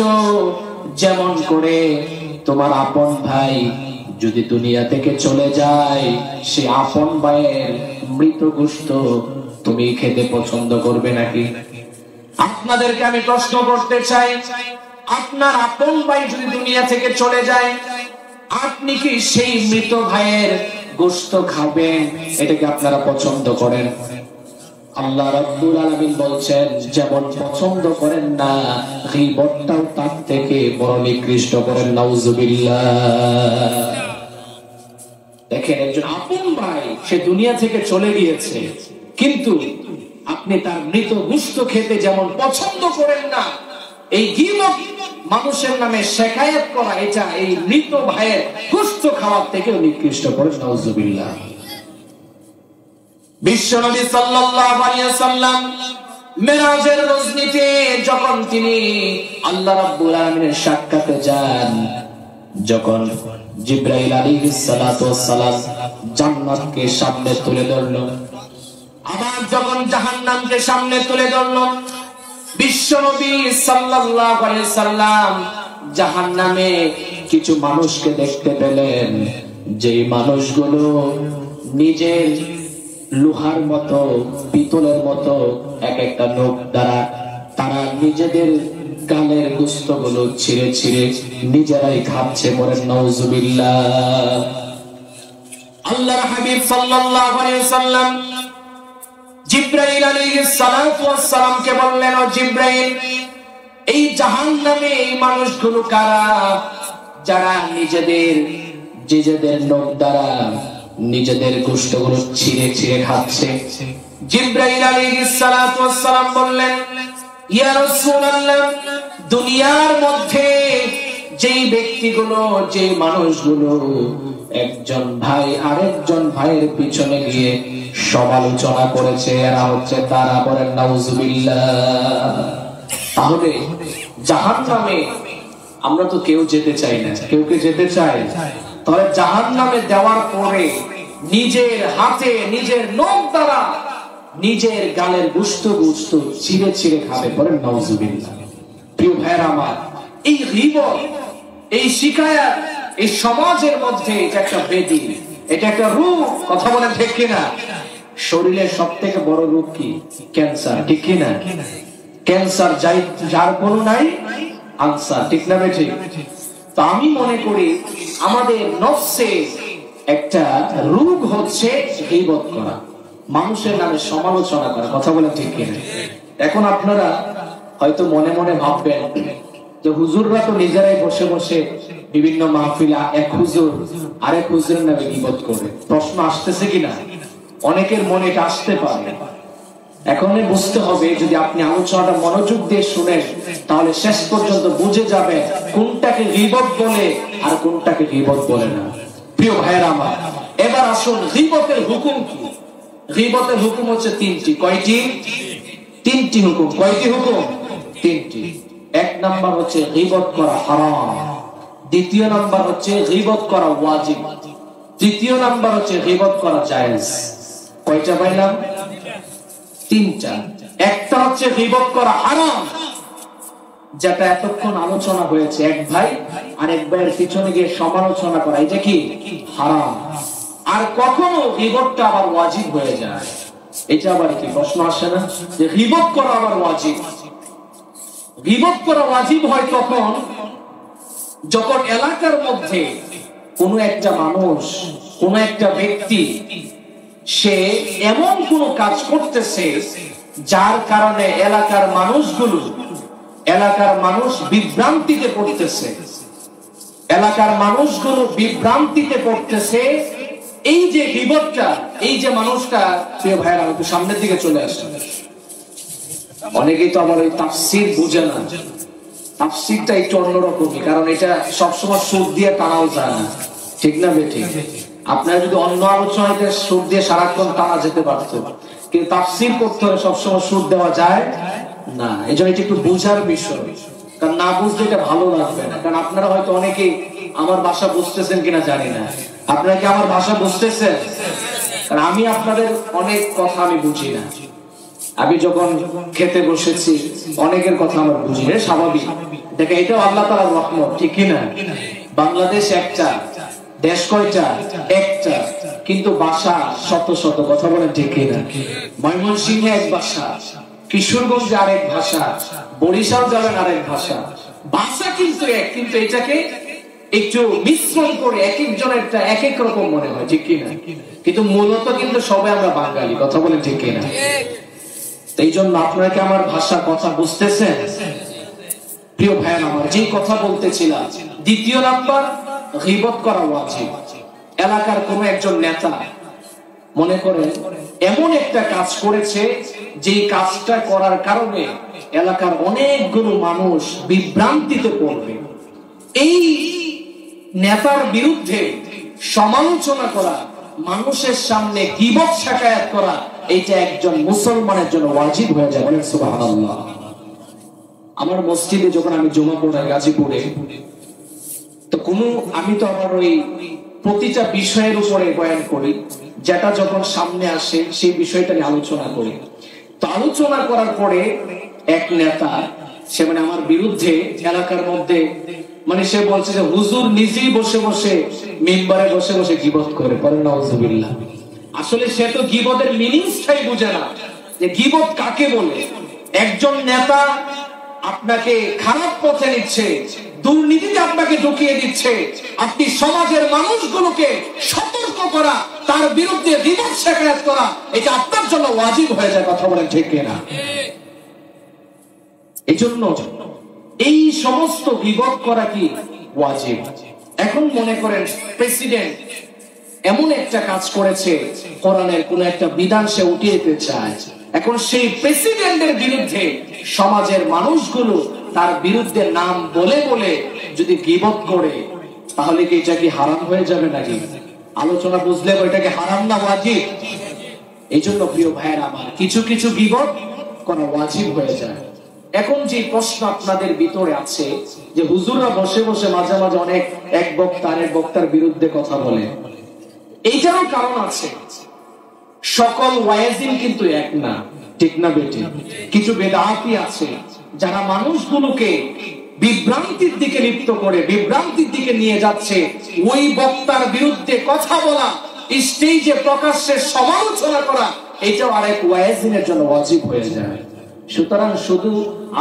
যেমন করে তোমার আপন ভাই যদি দুনিয়া থেকে চলে যায়, সে আপন ভাইয়ের মৃত গোশত তুমি খেতে পছন্দ করবে নাকি? আপনাদেরকে আমি প্রশ্ন করতে চাই, আপনার আপন ভাই যদি দুনিয়া থেকে চলে যায়, আপনি কি সেই মৃত ভাইয়ের গোশত খাবেন? এটাকে আপনারা পছন্দ করেন? আল্লাহ রাব্বুল আলামিন বলছেন, যেমন পছন্দ করেন না, গীবতটাও তার থেকে বড় নিকৃষ্ট। করেন নাউজুবিল্লাহ। দেখেন, একজন আপন ভাই সে দুনিয়া থেকে চলে গিয়েছে, কিন্তু আপনি তার মৃত গোশত খেতে যেমন পছন্দ করেন না, এই গীবত মানুষের নামে শিকায়ত করা, এটা এই মৃত ভাইয়ের গোশত খাওয়ার থেকেও নিকৃষ্ট। করেন নাউজুবিল্লাহ। বিশ্বনবী সাল্লাল্লাহু আলাইহি ওয়াসাল্লাম মেরাজের রজনীতে যখন তিনি আল্লাহ রাব্বুল আলামিনের সাক্ষাতে যান, যখন জিবরাইল আলাইহিস সালাতু ওয়াস সালাম জান্নাতকে সামনে তুলে ধরল, আবার যখন জাহান্নামকে সামনে তুলে ধরল, বিশ্বনবী সাল্লাল্লাহু আলাইহি সাল্লাম জাহান্নামে কিছু মানুষকে দেখতে পেলেন, যেই মানুষগুলো নিজের লোহার মতো, পিতলের মতো এক একটা নখ দ্বারা তারা নিজেদের গালের গোশতগুলো ছিঁড়ে ছিঁড়ে নিজেরাই খাচ্ছে। বলেন নাউজুবিল্লাহ। আল্লাহর হাবিব সাল্লাল্লাহু আলাইহি ওয়াসাল্লাম জিবরাইল আলাইহিস সালাতু ওয়াস সালামকে বললেন, ও জিবরাইল, এই জাহান্নামে এই মানুষগুলো কারা, যারা নিজেদের নখ দ্বারা নিজেদের গোশতগুলো ছিঁড়ে ছিঁড়ে খাচ্ছে? জিবরাইল আলাইহিস সালাতু ওয়াস সালাম বললেন, ইয়া রাসূলুল্লাহ, দুনিয়ার মধ্যে যেই ব্যক্তিগুলো, যেই মানুষগুলো একজন ভাই আরেকজন ভাইয়ের পিছনে গিয়ে সমালোচনা করেছে, এরা হচ্ছে তারা। বলেন নাউজুবিল্লাহ। তাহলে জাহান্নামে আমরা তো কেউ যেতে চাই না, কেউ কে যেতে চায়? তাহলে জাহান্নামে দেওয়ার পরে নিজের হাতে নিজের নখ দ্বারা নিজের গালের গোশত ছিঁড়ে ছিঁড়ে খাবে। বলেন নাউজুবিল্লাহ। প্রিয় ভাইরা আমার, এই গীবত, এই শিকায়াত এই সমাজের মধ্যে এটা একটা বেদি, এটা একটা রোগ। কথা বলেন ঠিক কিনা? শরীরের সবথেকে বড় রোগ কি? ক্যান্সার, ঠিক কিনা? ক্যান্সার যার কোনো নাই আনসার, ঠিক না বেঠিক? তো আমি মনে করি আমাদের নফসে একটা রোগ হচ্ছে গীবত করা, মানুষের নামে সমালোচনা করা। কথা বলেন ঠিক কিনা? এখন আপনারা হয়তো মনে মনে ভাববেন যে হুজুররা তো নিজেরাই বসে বসে বিভিন্ন মাহফিলে এক হুজুর আরেক হুজুরের নামে গীবত করে। প্রশ্ন আসতেছে কিনা? অনেকের মনে এটা আসতে পারে। এখন বুঝতে হবে, যদি আপনি আলোচনাটা মনোযোগ দিয়ে শুনেন তাহলে শেষ পর্যন্ত বুঝে যাবেন কোনটাকে গীবত বলে আর কোনটাকে গীবত বলে না। প্রিয় ভাইয়েরা আমার, এবার আসুন গীবতের হুকুম কি? গীবতের হুকুম হচ্ছে তিনটি। কয়টি? তিনটি হুকুম। কয়টি হুকুম? তিনটি। এক নাম্বার হচ্ছে গীবত করা হারাম, দ্বিতীয় নাম্বার হচ্ছে গীবত করা ওয়াজিব, তৃতীয় নাম্বার হচ্ছে গীবত করা জায়েজ। কয়টা পাইলাম? তিনটা। একটা হচ্ছে গীবত করা হারাম, যেটা এতক্ষণ আলোচনা হয়েছে, এক ভাই আরেক ভাইয়ের পিছনে গিয়ে সমালোচনা করা, এটা কি? হারাম। আর কখনো গীবতটা আবার ওয়াজিব হয়ে যায়, এটা আবার কি? প্রশ্ন আসে না যে গীবত করা আবার ওয়াজিব? গীবত করা ওয়াজিব হয় তখন যখন এলাকার মধ্যে কোনো একটা মানুষ, কোনো একটা ব্যক্তি সে এমন কোনো কাজ করতেছে যার কারণে এলাকার মানুষ বিভ্রান্তিতে পড়তেছে, এলাকার মানুষগুলো বিভ্রান্তিতে পড়তেছে। এই যে গীবতটা, এই যে মানুষটা, প্রিয় ভাইরা একটু সামনের দিকে চলে আসে। অনেকেই তো আবার ওই তাফসীর বুঝে না। তাফসীরটা একটু অন্যরকমই, কারণ এটা সবসময় সুর দিয়ে টানাও যায় না, ঠিক না বেঠিক? আপনারা যদি অন্য আলোচনাতে সুর দিয়ে সারাক্ষণ টানা যেতে পারত, কিন্তু তাফসীর করতে হলে সবসময় সুর দেওয়া যায় না। এই জন্য এটা একটু বোঝার বিষয়, কারণ না বুঝলে এটা ভালো লাগবে না। কারণ আপনারা হয়তো অনেকেই আমার ভাষা বুঝতেছেন কিনা জানি না। আপনারা কি আমার ভাষা বুঝতেছেন? কারণ আমি আপনাদের অনেক কথা আমি বুঝি না। আমি যখন খেতে বসেছি অনেকের কথা আমার বুঝি না, স্বাভাবিক। দেখে এটাও আল্লাহ তাআলার রহমত, ঠিক কিনা? বাংলাদেশ একটা দেশ, কয়টা? একটা, কিন্তু ভাষা শত শত। কথা বলেন ঠিক কিনা? ময়মনসিংহে এক ভাষা, কিশোরগঞ্জে আরেক ভাষা, বরিশাল যাবেন আরেক ভাষা। ভাষা কিন্তু এক, কিন্তু এটাকে একটু মিশ্রণ করে এক একজনেরটা এক এক রকম মনে হয়, ঠিক কিনা? কিন্তু মূলত কিন্তু সবাই আমরা বাঙালি। কথা বলেন ঠিক কিনা? এই জন্য আপনারা কি আমার ভাষা কথা বুঝতেছেন? প্রিয় ভাই আমার, যে কথা বলতেছিলাম, দ্বিতীয় নাম্বার গীবত করা ওয়াজিব। এলাকার কোন একজন নেতা মনে করেন এমন একটা কাজ করেছে, যেই কাজটা করার কারণে এলাকার অনেকগুলো মানুষ বিভ্রান্তিতে পড়বে। এই নেতার বিরুদ্ধে সমালোচনা করা, মানুষের সামনে গীবত শিকায়াত করা, এটা একজন মুসলমানের জন্য ওয়াজিব হয়ে যায়। বলেন সুবহানাল্লাহ। আমার মসজিদে যখন আমি জুমা পড়াই গাজীপুরে, তো আমি তো আমার ওই প্রতিটা বিষয়ের উপরে বয়ান করি, যেটা যখন সামনে আসে সেই বিষয়টা নিয়ে আলোচনা করি। তো আলোচনা করার পরে এক নেতা, সে মানে আমার বিরুদ্ধে এলাকার মধ্যে মানে সে বলছে যে হুজুর নিজেই বসে বসে মিম্বারে বসে বসে গীবত করে, বলেন নাউজুবিল্লাহ। আসলে সে তো গীবতের মিনিংসটাই বুঝে না যে গীবত কাকে বলে। একজন নেতা আপনাকে খারাপ পথে নিচ্ছে, দুর্নীতিতে আপনাকে ঢুকিয়ে দিচ্ছে, আপনি সমাজের মানুষগুলোকে সতর্ক করা, তার বিরুদ্ধে গীবত শিকায়ত করা, এটা আপনার জন্য ওয়াজিব হয়ে যায়। কথা বলেন ঠিক কিনা? এই জন্য এই সমস্ত গীবত করা কি ওয়াজিব। এখন মনে করেন প্রেসিডেন্ট এমন একটা কাজ করেছে, কোরআনের কোন একটা বিধান সে উঠিয়ে দিতে চায়, এখন সেই প্রেসিডেন্টের বিরুদ্ধে সমাজের মানুষগুলো তার বিরুদ্ধে নাম বলে বলে যদি গীবত করে, তাহলে কি এটা কি হারাম হয়ে যাবে নাকি? আলোচনা বুঝলে ওইটাকে হারাম না ওয়াজিব? এই জন্য প্রিয় ভাইয়েরা আমার, কিছু কিছু গীবত করা ওয়াজিব হয়ে যায়। এখন যে প্রশ্ন আপনাদের ভিতরে আছে যে হুজুররা বসে বসে মাঝে মাঝে অনেক এক বক্তা আরেক বক্তার বিরুদ্ধে কথা বলে, এইটারও কারণ আছে। সকল ওয়াইজিন কিন্তু এক না, ঠিক না বেটি? কিছু বেদাতি আছে যারা মানুষগুলোকে বিভ্রান্তির দিকে লিপ্ত করে, বিভ্রান্তির দিকে নিয়ে যাচ্ছে। ওই বক্তার বিরুদ্ধে কথা বলা, স্টেজে প্রকাশ্যে সমালোচনা করা, এটাও আরেক ওয়াইজিনের জন্য ওয়াজিব হয়ে যায়। সুতরাং শুধু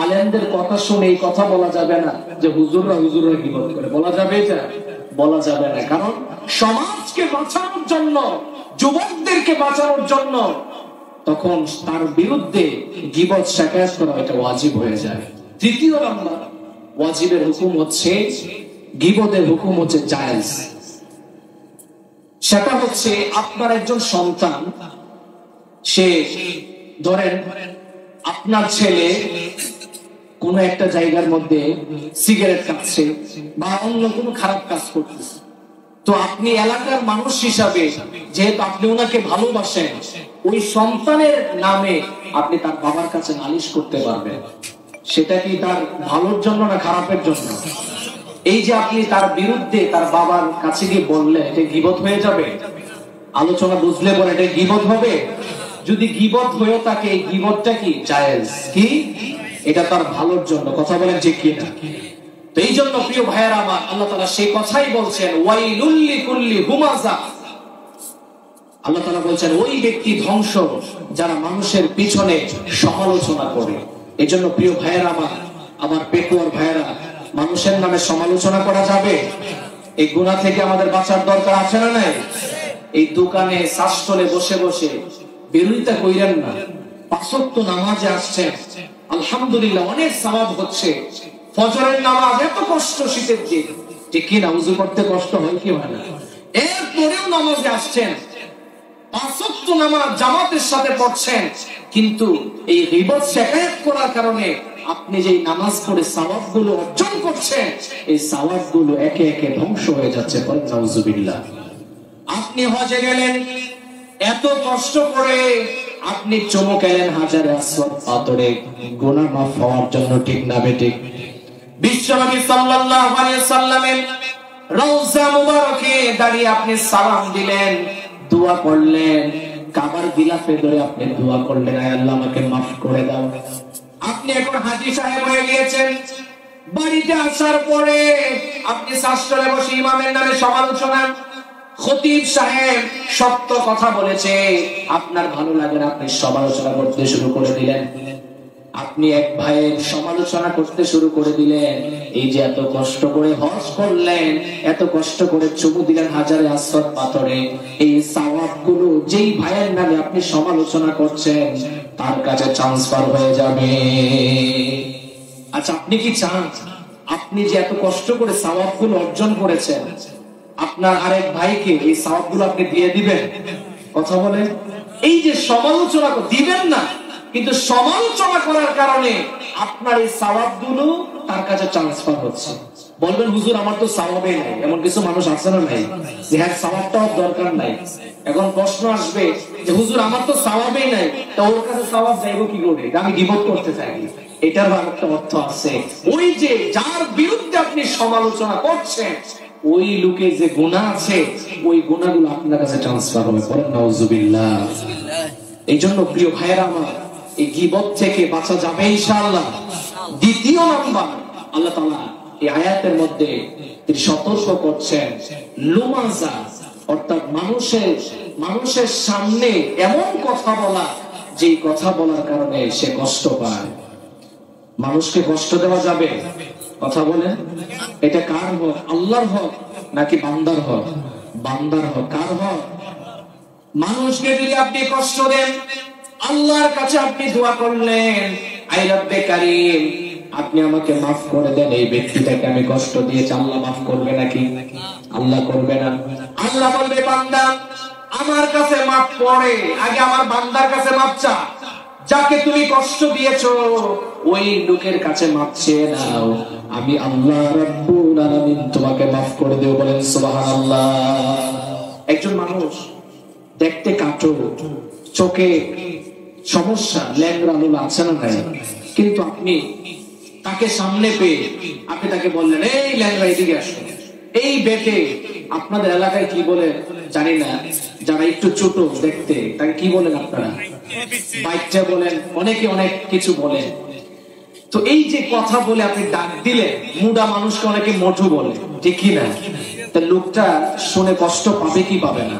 আলেমদের কথা শুনে এই কথা বলা যাবে না যে হুজুররা গীবত করে, বলা যাবে এটা? বলা যাবে না। কারণ সমাজকে বাঁচানোর জন্য, যুবকদেরকে বাঁচানোর জন্য তখন তার বিরুদ্ধে গীবত শিকায়ত করা এটা ওয়াজিব হয়ে যায়। তৃতীয় নাম্বার ওয়াজিবের হুকুম হচ্ছে, গীবতের হুকুম হচ্ছে জায়েজ। সেটা হচ্ছে আপনার একজন সন্তান, সে ধরেন আপনার ছেলে কোন একটা জায়গার মধ্যে সিগারেট খাচ্ছে বা অন্য কোনো খারাপ কাজ করতেছে, তো আপনি এলাকার মানুষ হিসাবে যেহেতু আপনি ওনাকে ভালোবাসেন, ওই সন্তানের নামে আপনি তার বাবার কাছে নালিশ করতে পারবেন। সেটা কি তার ভালোর জন্য না খারাপের জন্য? এই যে আপনি তার বিরুদ্ধে তার বাবার কাছে গিয়ে বললেন, এটা গীবত হয়ে যাবে? আলোচনা বুঝলে পরে এটা গীবত হবে? যদি গীবত হয়ে থাকে, এই গীবতটা কি জায়েজ? কি এটা তার ভালোর জন্য? কথা বলেন ঠিক কি না? তো এই জন্য প্রিয় ভাইয়েরা আমার, আল্লাহ তাআলা সেই কথাই বলছেন, ওয়াইলুল লিকুল্লি হুমাযা। আল্লাহ তাআলা বলছেন ওই ব্যক্তি ধ্বংস যারা মানুষের পিছনে সমালোচনা করে। এই জন্য প্রিয় ভাইয়েরা আমার, আমার পেকুয়ার ভাইয়েরা, মানুষের নামে সমালোচনা করা যাবে? এই গুনাহ থেকে আমাদের বাঁচার দরকার আছে না নাই? এই দোকানে শাসতলে বসে বসে বিরোধিতা কইরেন না। ৫ ওয়াক্ত নামাজে আসছেন, আলহামদুলিল্লাহ অনেক সওয়াব হচ্ছে। ফজরের নামাজ এত কষ্ট শীতের দিন, ঠিক কি না? ওযু করতে কষ্ট হয় কি হয় না? এরপরেও নামাজে আসছেন, ৫ ওয়াক্ত নামাজ জামাতের সাথে পড়ছেন, কিন্তু এই গীবত শিকায়ত করার কারণে আপনি যে নামাজ পড়ে সওয়াবগুলো অর্জন করছেন, এই সওয়াবগুলো একে একে ধ্বংস হয়ে যাচ্ছে। নাউজুবিল্লাহ। আপনি হজে গেলেন, এত কষ্ট করে আপনি চুমু খেলেন হাজারে আসওয়াদ পাথরে, গুনাহ মাফ হওয়ার জন্য, ঠিক না বেঠিক? বিশ্বনবী সাল্লাল্লাহু আলাইহি সাল্লামের রওজা মুবারকে দাঁড়িয়ে আপনি সালাম দিলেন, দোয়া করলেন, কাবার গিলাফে ধরে আপনি দোয়া করলেন, আয় আল্লাহ আমাকে মাফ করে দাও। আপনি এখন হাজী সাহেব হয়ে গিয়েছেন। বাড়িতে আসার পরে আপনি শাস্ত্রে বসে ইমামের নামে সমালোচনা, খতিব সাহেব সত্য কথা বলেছে, আপনার ভালো লাগে না, আপনি সমালোচনা করতে শুরু করে দিলেন। আপনি এক ভাইয়ের সমালোচনা করতে শুরু করে দিলেন। এই যে এত কষ্ট করে হজ করলেন, এত কষ্ট করে চুমু দিলেন হাজারে আসওয়াদ পাথরে, এই সওয়াবগুলো যেই ভাইয়ের নামে আপনি সমালোচনা করছেন তার কাছে ট্রান্সফার হয়ে যাবে। আচ্ছা, আপনি কি চান আপনি যে এত কষ্ট করে সওয়াবগুলো অর্জন করেছেন, আপনার আরেক ভাইকে এই সওয়াবগুলো আপনি দিয়ে দিবেন? কথা বলেন। এই যে সমালোচনা দিবেন না, কিন্তু সমালোচনা করার কারণে আপনার এই সওয়াবগুলো তার কাছে ট্রান্সফার হচ্ছে। বলবেন হুজুর আমার তো সওয়াবই নাই, এমন কিছু মানুষ আছে না নাই যে হ্যাঁ সওয়াবটাও দরকার নাই। এখন প্রশ্ন আসবে যে হুজুর আমার তো সওয়াবই নাই, তো ওর কাছে সওয়াব যাইব কি করে? আমি গীবত করতে থাকি। এটার একটা অর্থ আছে, ওই যে যার বিরুদ্ধে আপনি সমালোচনা করছেন ওই লোকের যে গুনাহ আছে, ওই গুনাহগুলো আপনার কাছে ট্রান্সফার হবে। পড়েন নাউজুবিল্লাহ। এই জন্য প্রিয় ভাইয়েরা আমার, এই গীবত থেকে বাঁচা যাবে ইনশাআল্লাহ। দ্বিতীয় নাম্বার, আল্লাহ তাআলা এই আয়াতের মধ্যে তিনি সতর্ক করছেন লুমাজা, অর্থাৎ মানুষের সামনে এমন কথা বলা যে কথা বলার কারণে সে কষ্ট পায়। মানুষকে কষ্ট দেওয়া যাবে? কথা বলেন, এটা কার হক? আল্লাহর হক নাকি বান্দার হক? বান্দার হক। কার হক? মানুষকে যদি আপনি কষ্ট দেন, আল্লাহর কাছে আপনি দোয়া করলেন, আই রব্বে কারীম আপনি আমাকে মাফ করে দেন, এই ব্যক্তিটাকে আমি কষ্ট দিয়েছি, আল্লাহ মাফ করবে নাকি? আল্লাহ করবে না। আল্লাহ বলবে বান্দা আমার কাছে মাফ পড়ে, আগে আমার বান্দার কাছে মাফ চা। যাকে তুমি কষ্ট দিয়েছো ওই লোকের কাছে মাফ চেয়ে নাও, আমি আল্লাহ রাব্বুল আলামিন তোমাকে মাফ করে দেব। বলেন সুবহানাল্লাহ। একজন মানুষ দেখতে কাটো, চোখে সমস্যা, ল্যাংড়া লুলা আছে না নাই, কিন্তু আপনি তাকে সামনে পেয়ে আপনি তাকে বললেন এই ল্যাংড়া এদিকে আসো। এই বেটে আপনাদের এলাকায় কি বলে জানি না, যারা একটু ছোট দেখতে তাকে কি বলেন আপনারা? বাইকটা বলেন, অনেকে অনেক কিছু বলেন। তো এই যে কথা বলে আপনি ডাক দিলে, মুডা মানুষকে অনেকে মোটু বলে, ঠিক কি না? তা লোকটা শুনে কষ্ট পাবে কি পাবে না?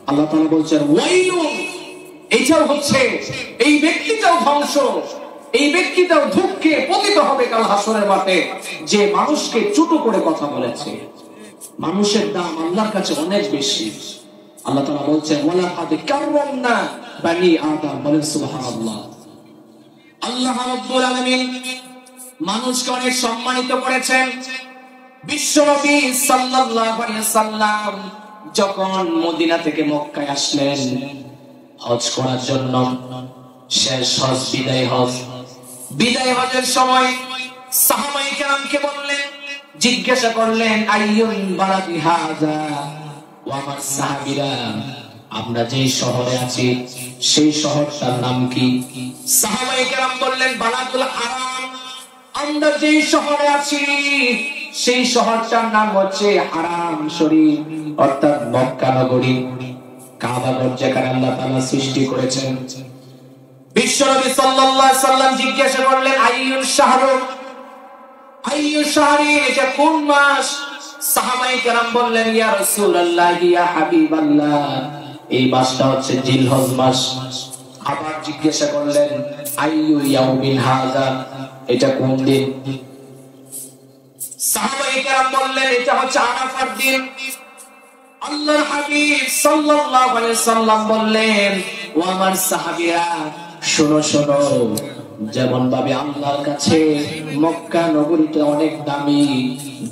আল্লাহ তাআলা বলছেন ওয়াইলুন, এইটাও হচ্ছে, এই ব্যক্তিটাও ধ্বংস, এই ব্যক্তিটাও দুঃখে পতিত হবে কাল হাসরের মাঠে, যে মানুষকে ছোট করে কথা বলেছে। মানুষের দাম আল্লাহর কাছে অনেক বেশি। আল্লাহ তাআলা বলছেন ওয়ালাকাদ কাররামনা বানি আদম। বলেন সুবহানাল্লাহ। আল্লাহ রাব্বুল আলামিন মানুষকে অনেক সম্মানিত করেছেন। বিশ্বনবী সাল্লাল্লাহু আলাইহি সাল্লাম যখন মদিনা থেকে মক্কায় আসলেন হজ করার জন্য, শেষ হজ, বিদায় হজের সময় সাহাবায়ে কেরামকে বললেন, জিজ্ঞাসা করলেন আইয়ুল বালাদি হাযা, ও আমার সাহাবীরা আমরা যে শহরে আছি সেই শহরটার নাম কি? সাহাবায়ে কেরাম বললেন বালাদুল হারাম, আমরা যে শহরে আছি সেই শহরটার নাম হচ্ছে হারাম শরীফ, অর্থাৎ মক্কা নগরী, কাবা ঘর যেখানে আল্লাহ তাআলা সৃষ্টি করেছেন। বিশ্বনবী সাল্লাল্লাহু আলাইহি সাল্লাম জিজ্ঞাসা করলেন আইয়ুল শাহরু, আইয়ুল শাহরি, এটা কোন মাস? সাহাবায়ে কেরাম বললেন ইয়া রাসূলুল্লাহ ইয়া হাবিবাল্লাহ, এই মাসটা হচ্ছে জিলহজ মাস। আবার জিজ্ঞাসা করলেন আইয়ু ইয়াউমিন হাযা, এটা কোন দিন? সাহাবায়ে কেরাম বললেন এটা হচ্ছে আরাফার দিন। আল্লাহর হাবিব সাল্লাল্লাহু আলাইহি সাল্লাম বললেন ও আমার সাহাবীরা শোনো শোনো, যেমন ভাবে আল্লাহর কাছে মক্কা নগরীটা অনেক দামি,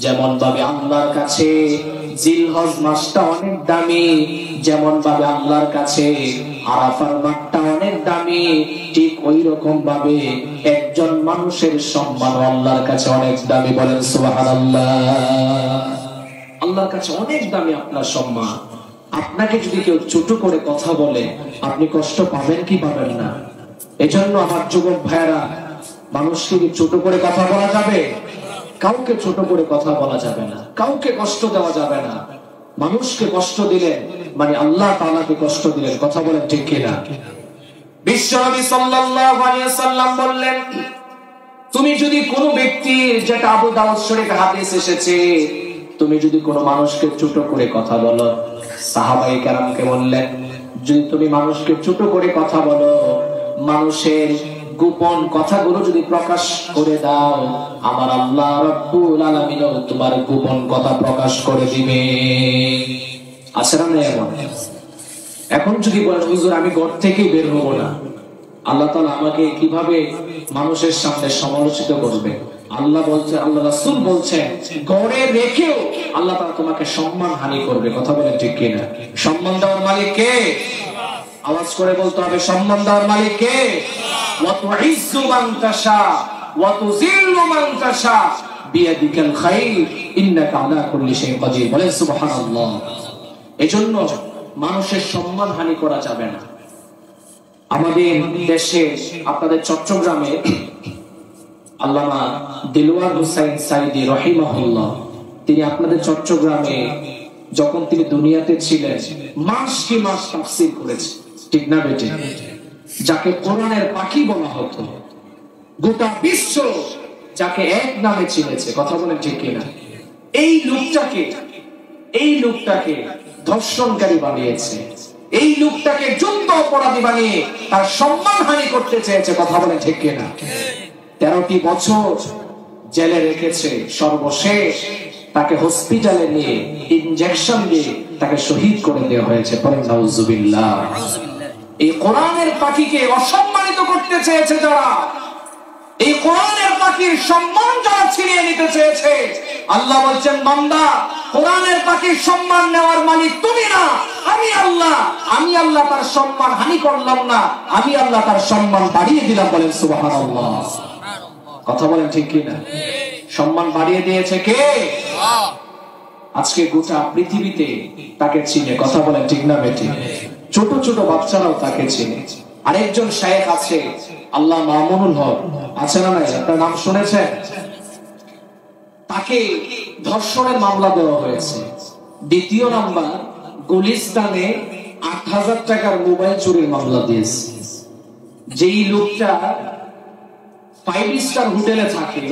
যেমন ভাবে আল্লাহর কাছে জিলহজ মাসটা অনেক দামি, যেমন ভাবে আল্লাহর কাছে আরাফার মাঠটা অনেক দামি, ঠিক ওই রকম ভাবে একজন মানুষের সম্মান আল্লাহর কাছে অনেক দামি। বলেন সুবহানাল্লাহ। আল্লাহর কাছে অনেক দামি আপনার সম্মান। আপনাকে যদি কেউ ছোট করে কথা বলে আপনি কষ্ট পাবেন কি পাবেন না? এজন্য আমার যুবক ভাইয়েরা, মানুষকে ছোট করে কথা বলা যাবে? কাউকে ছোট করে কথা বলা যাবে না, কাউকে কষ্ট দেওয়া যাবে না। মানুষকে কষ্ট দিলে মানে আল্লাহ তাআলাকে কষ্ট দিলেন। কথা বলেন ঠিক কিনা? বিশ্বনবী সাল্লাল্লাহু আলাইহি সাল্লাম বললেন তুমি যদি কোনো ব্যক্তির, যেটা আবু দাউদ শরীফে হাদিস এসেছে, তুমি যদি কোনো মানুষকে ছোট করে কথা বলো, সাহাবায়ে কেরামকে বললেন যদি তুমি মানুষকে ছোট করে কথা বলো, মানুষের গোপন কথাগুলো যদি প্রকাশ করে দাও, আমার আল্লাহ রাব্বুল আলামিন তোমার গোপন কথা প্রকাশ করে দিবে। আসলে না এমন? এখন যদি বলেন হুজুর আমি ঘর থেকে বের হব না, আল্লাহ তাআলা আমাকে কিভাবে মানুষের সামনে সমালোচিত করবে? আল্লাহ বলছে, আল্লাহ রাসূল বলছেন ঘরে রেখেও আল্লাহ তাআলা তোমাকে সম্মান হানি করবে। কথা বলেন ঠিক কিনা? সম্মান দেওয়ার মালিক কে? আওয়াজ করে বলতে হবে, সম্মান দেওয়ার মালিক কে? ওয়া তুইজ্জু মান তাশা ওয়া তুযিল্লু মান তাশা বিয়াদিকাল খায়র ইন্নাকা আলা কুল্লি শাইইন কাদির। বলেন সুবহানাল্লাহ। এজন্য মানুষের সম্মান হানি করা যাবে না। আমাদের দেশে আপনাদের চট্টগ্রামে আল্লামা দিলওয়ার হোসেন সাইদি রাহিমাহুল্লাহ, তিনি আপনাদের চট্টগ্রামে যখন তিনি দুনিয়াতে ছিলেন মাস কি মাস তাফসীর করেছে, ঠিক না বেটে? যাকে কোরআনের পাখি বলা হতো, গোটা বিশ্ব যাকে এক নামে চিনেছে, কথা বলেন ঠিক কিনা, এই লোকটাকে ধর্ষণকারী বানিয়েছে, এই লোকটাকে যুদ্ধ অপরাধী বানিয়ে তার সম্মান হানি করতে চেয়েছে, কথা বলেন ঠিক কিনা। 13টি বছর জেলে রেখেছে, সর্বশেষ তাকে হসপিটালে নিয়ে ইনজেকশন দিয়ে তাকে শহীদ করে দেওয়া হয়েছে। পরে নাউজুবিল্লাহ। এই কোরআনের পাখিকে অসম্মানিত করতে চেয়েছে যারা, এই কোরআনের পাখির সম্মান যারা ছিনিয়ে নিতে চেয়েছে, আল্লাহ বলছেন বান্দা কোরআনের পাখির সম্মান নেওয়ার মালিক তুমি না, আমি আল্লাহ। আমি আল্লাহ তার সম্মান হানি করলাম না, আমি আল্লাহ তার সম্মান বাড়িয়ে দিলাম। বলেন সুবহানাল্লাহ। কথা বলেন ঠিক কিনা। সম্মান বাড়িয়ে দিয়েছে কে? আজকে গোটা পৃথিবীতে তাকে চিনে, কথা বলেন ঠিক না বেঠিক। ছোট ছোট বাচ্চারাও তাকে চিনে। আরেকজন শায়েখ আছে, আল্লাহ মামুনুল হক, আছে না নাই? আপনার নাম শুনেছেন? তাকে ধর্ষণের মামলা দেওয়া হয়েছে। দ্বিতীয় নাম্বার, গুলিস্তানে ৮,০০০ টাকার মোবাইল চুরির মামলা দিয়েছে। যেই লোকটা 5 স্টার হোটেলে থাকে,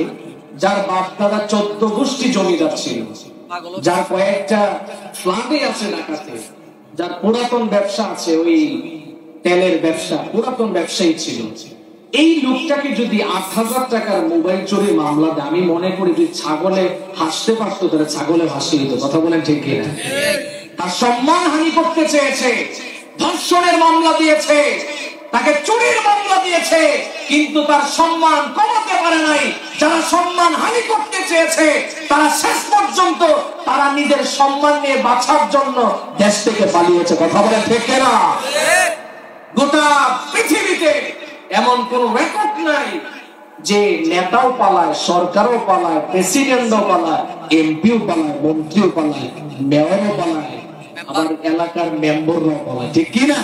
যার বাপ দাদা 14 গোষ্ঠী জমিদার ছিল, যার কয়েকটা ফ্ল্যাটে আছে ঢাকাতে, যার পুরাতন ব্যবসা আছে, ওই তেলের ব্যবসা, পুরাতন ব্যবসায়ী ছিল, এই লোকটাকে যদি ৮,০০০ টাকার মোবাইল চুরির মামলা দেয়, আমি মনে করি যদি ছাগলে হাসতে পারতো তাহলে ছাগলে হাসিয়ে দিত। কথা বলেন ঠিক কিনা। তার সম্মান হানি করতে চেয়েছে, ধর্ষণের মামলা দিয়েছে, তাকে চুরির মামলা দিয়েছে, কিন্তু তার সম্মান কমাতে পারে নাই। যারা সম্মান হানি করতে চেয়েছে তারা শেষ পর্যন্ত তারা নিজের সম্মান নিয়ে বাঁচার জন্য দেশ থেকে পালিয়েছে। কথা বলেন ঠিক কিনা। গোটা পৃথিবীতে এমন কোন রেকর্ড নাই যে নেতাও পালায়, সরকারও পালায়, প্রেসিডেন্টও পালায়, এমপিও পালায়, মন্ত্রীও পালায়, মেয়রও পালায়, আবার এলাকার মেম্বাররাও পালায়, ঠিক কিনা।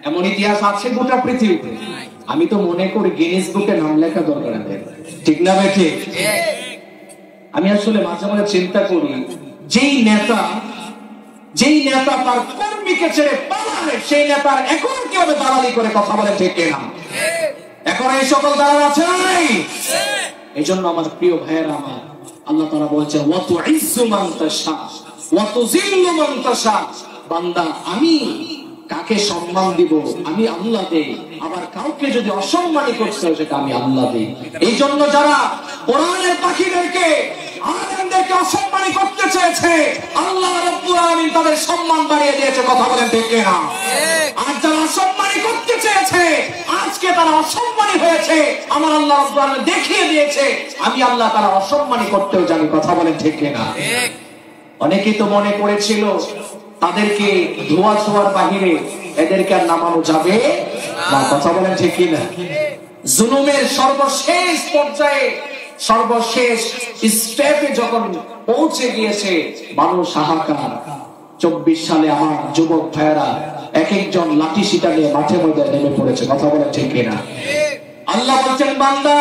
এমন ইতিহাস আছে গোটা পৃথিবীতে। আমি তো মনে করি গিনেস বুকে নাম লেখা দরকার আছে, ঠিক না ভাই? ঠিক। আমি আসলে মাঝে মাঝে চিন্তা করি, যেই নেতা তার কর্মীকে ছেড়ে পালায়, সেই নেতার এখন কিভাবে দালালি করে, কথা বলে ঠিক কিনা। এখন এই সকল দালাল আছে নাই? এই জন্য আমার প্রিয় ভাইয়েরা আমার, আল্লাহ তাআলা বলছেন ওয়া তুইজ্জু মান তাশা ওয়া তুযিল্লু মান তাশা। বান্দা আমি কাকে সম্মান দিব আমি আল্লাহ দেই, আবার কাউকে যদি অসম্মানী করতে হয় সেটা আমি আল্লাহ দেই। এই জন্য যারা কোরআনের পাখিদেরকে, আলেমদেরকে অসম্মানী করতে চেয়েছে, আল্লাহ রাব্বুল আলামিন তাদের সম্মান বাড়িয়ে দিয়েছে। কথা বলেন ঠিক কিনা। আর যারা অসম্মানী করতে চেয়েছে, আজকে তারা অসম্মানী হয়েছে, আমার আল্লাহ রাব্বুল আলামিন দেখিয়ে দিয়েছে আমি আল্লাহ তারা অসম্মানী করতেও জানি। কথা বলেন ঠিক কিনা। অনেকেই তো মনে করেছিল তাদেরকে ধোয়া ছোঁয়ার বাহিরে এদেরকে আর নামানো যাবে না। কথা বলেন ঠিক কিনা। জুলুমের সর্বশেষ পর্যায়ে, সর্বশেষ স্টেপে যখন পৌঁছে গিয়েছে, মানুষ হাহাকার। 24 সালে আমার যুবক ভাইয়েরা এক একজন লাঠি শিটা নিয়ে মাঠে মধ্যে নেমে পড়েছে। কথা বলেন ঠিক কিনা। আল্লাহ বলছেন বান্দা,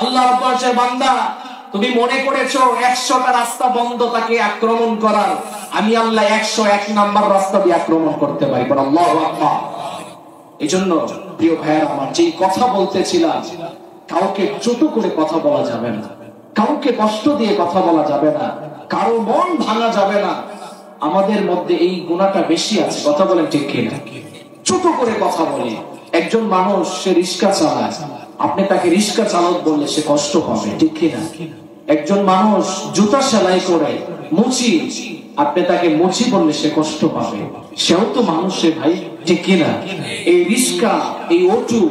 আল্লাহ বলছেন বান্দা তুমি মনে করেছো 100টা রাস্তা বন্ধ তাকে আক্রমণ করার, আমি আল্লাহ 101 নাম্বার রাস্তা দিয়ে আক্রমণ করতে পারি। আল্লাহু আকবার। এই জন্য প্রিয় ভাইয়েরা আমার, যেই কথা বলতেছিলাম, কাউকে ছোট করে কথা বলা যাবে না, কাউকে কষ্ট দিয়ে কথা বলা যাবে না, কারো মন ভাঙা যাবে না। আমাদের মধ্যে এই গুণাটা বেশি আছে। কথা বলেন ঠিক কিনা। ছোট করে কথা বলি। একজন মানুষ সে রিক্সা চালায়, আপনি তাকে রিক্সা চালক বললে সে কষ্ট পাবে, ঠিক কিনা। একজন মানুষ জুতা সেলাই করে, মুচি, আপনি তাকে মুচি বললে সে কষ্ট পাবে, সেও তো মানুষের ভাই, ঠিক কিনা। এই রিক্সা, এই অটো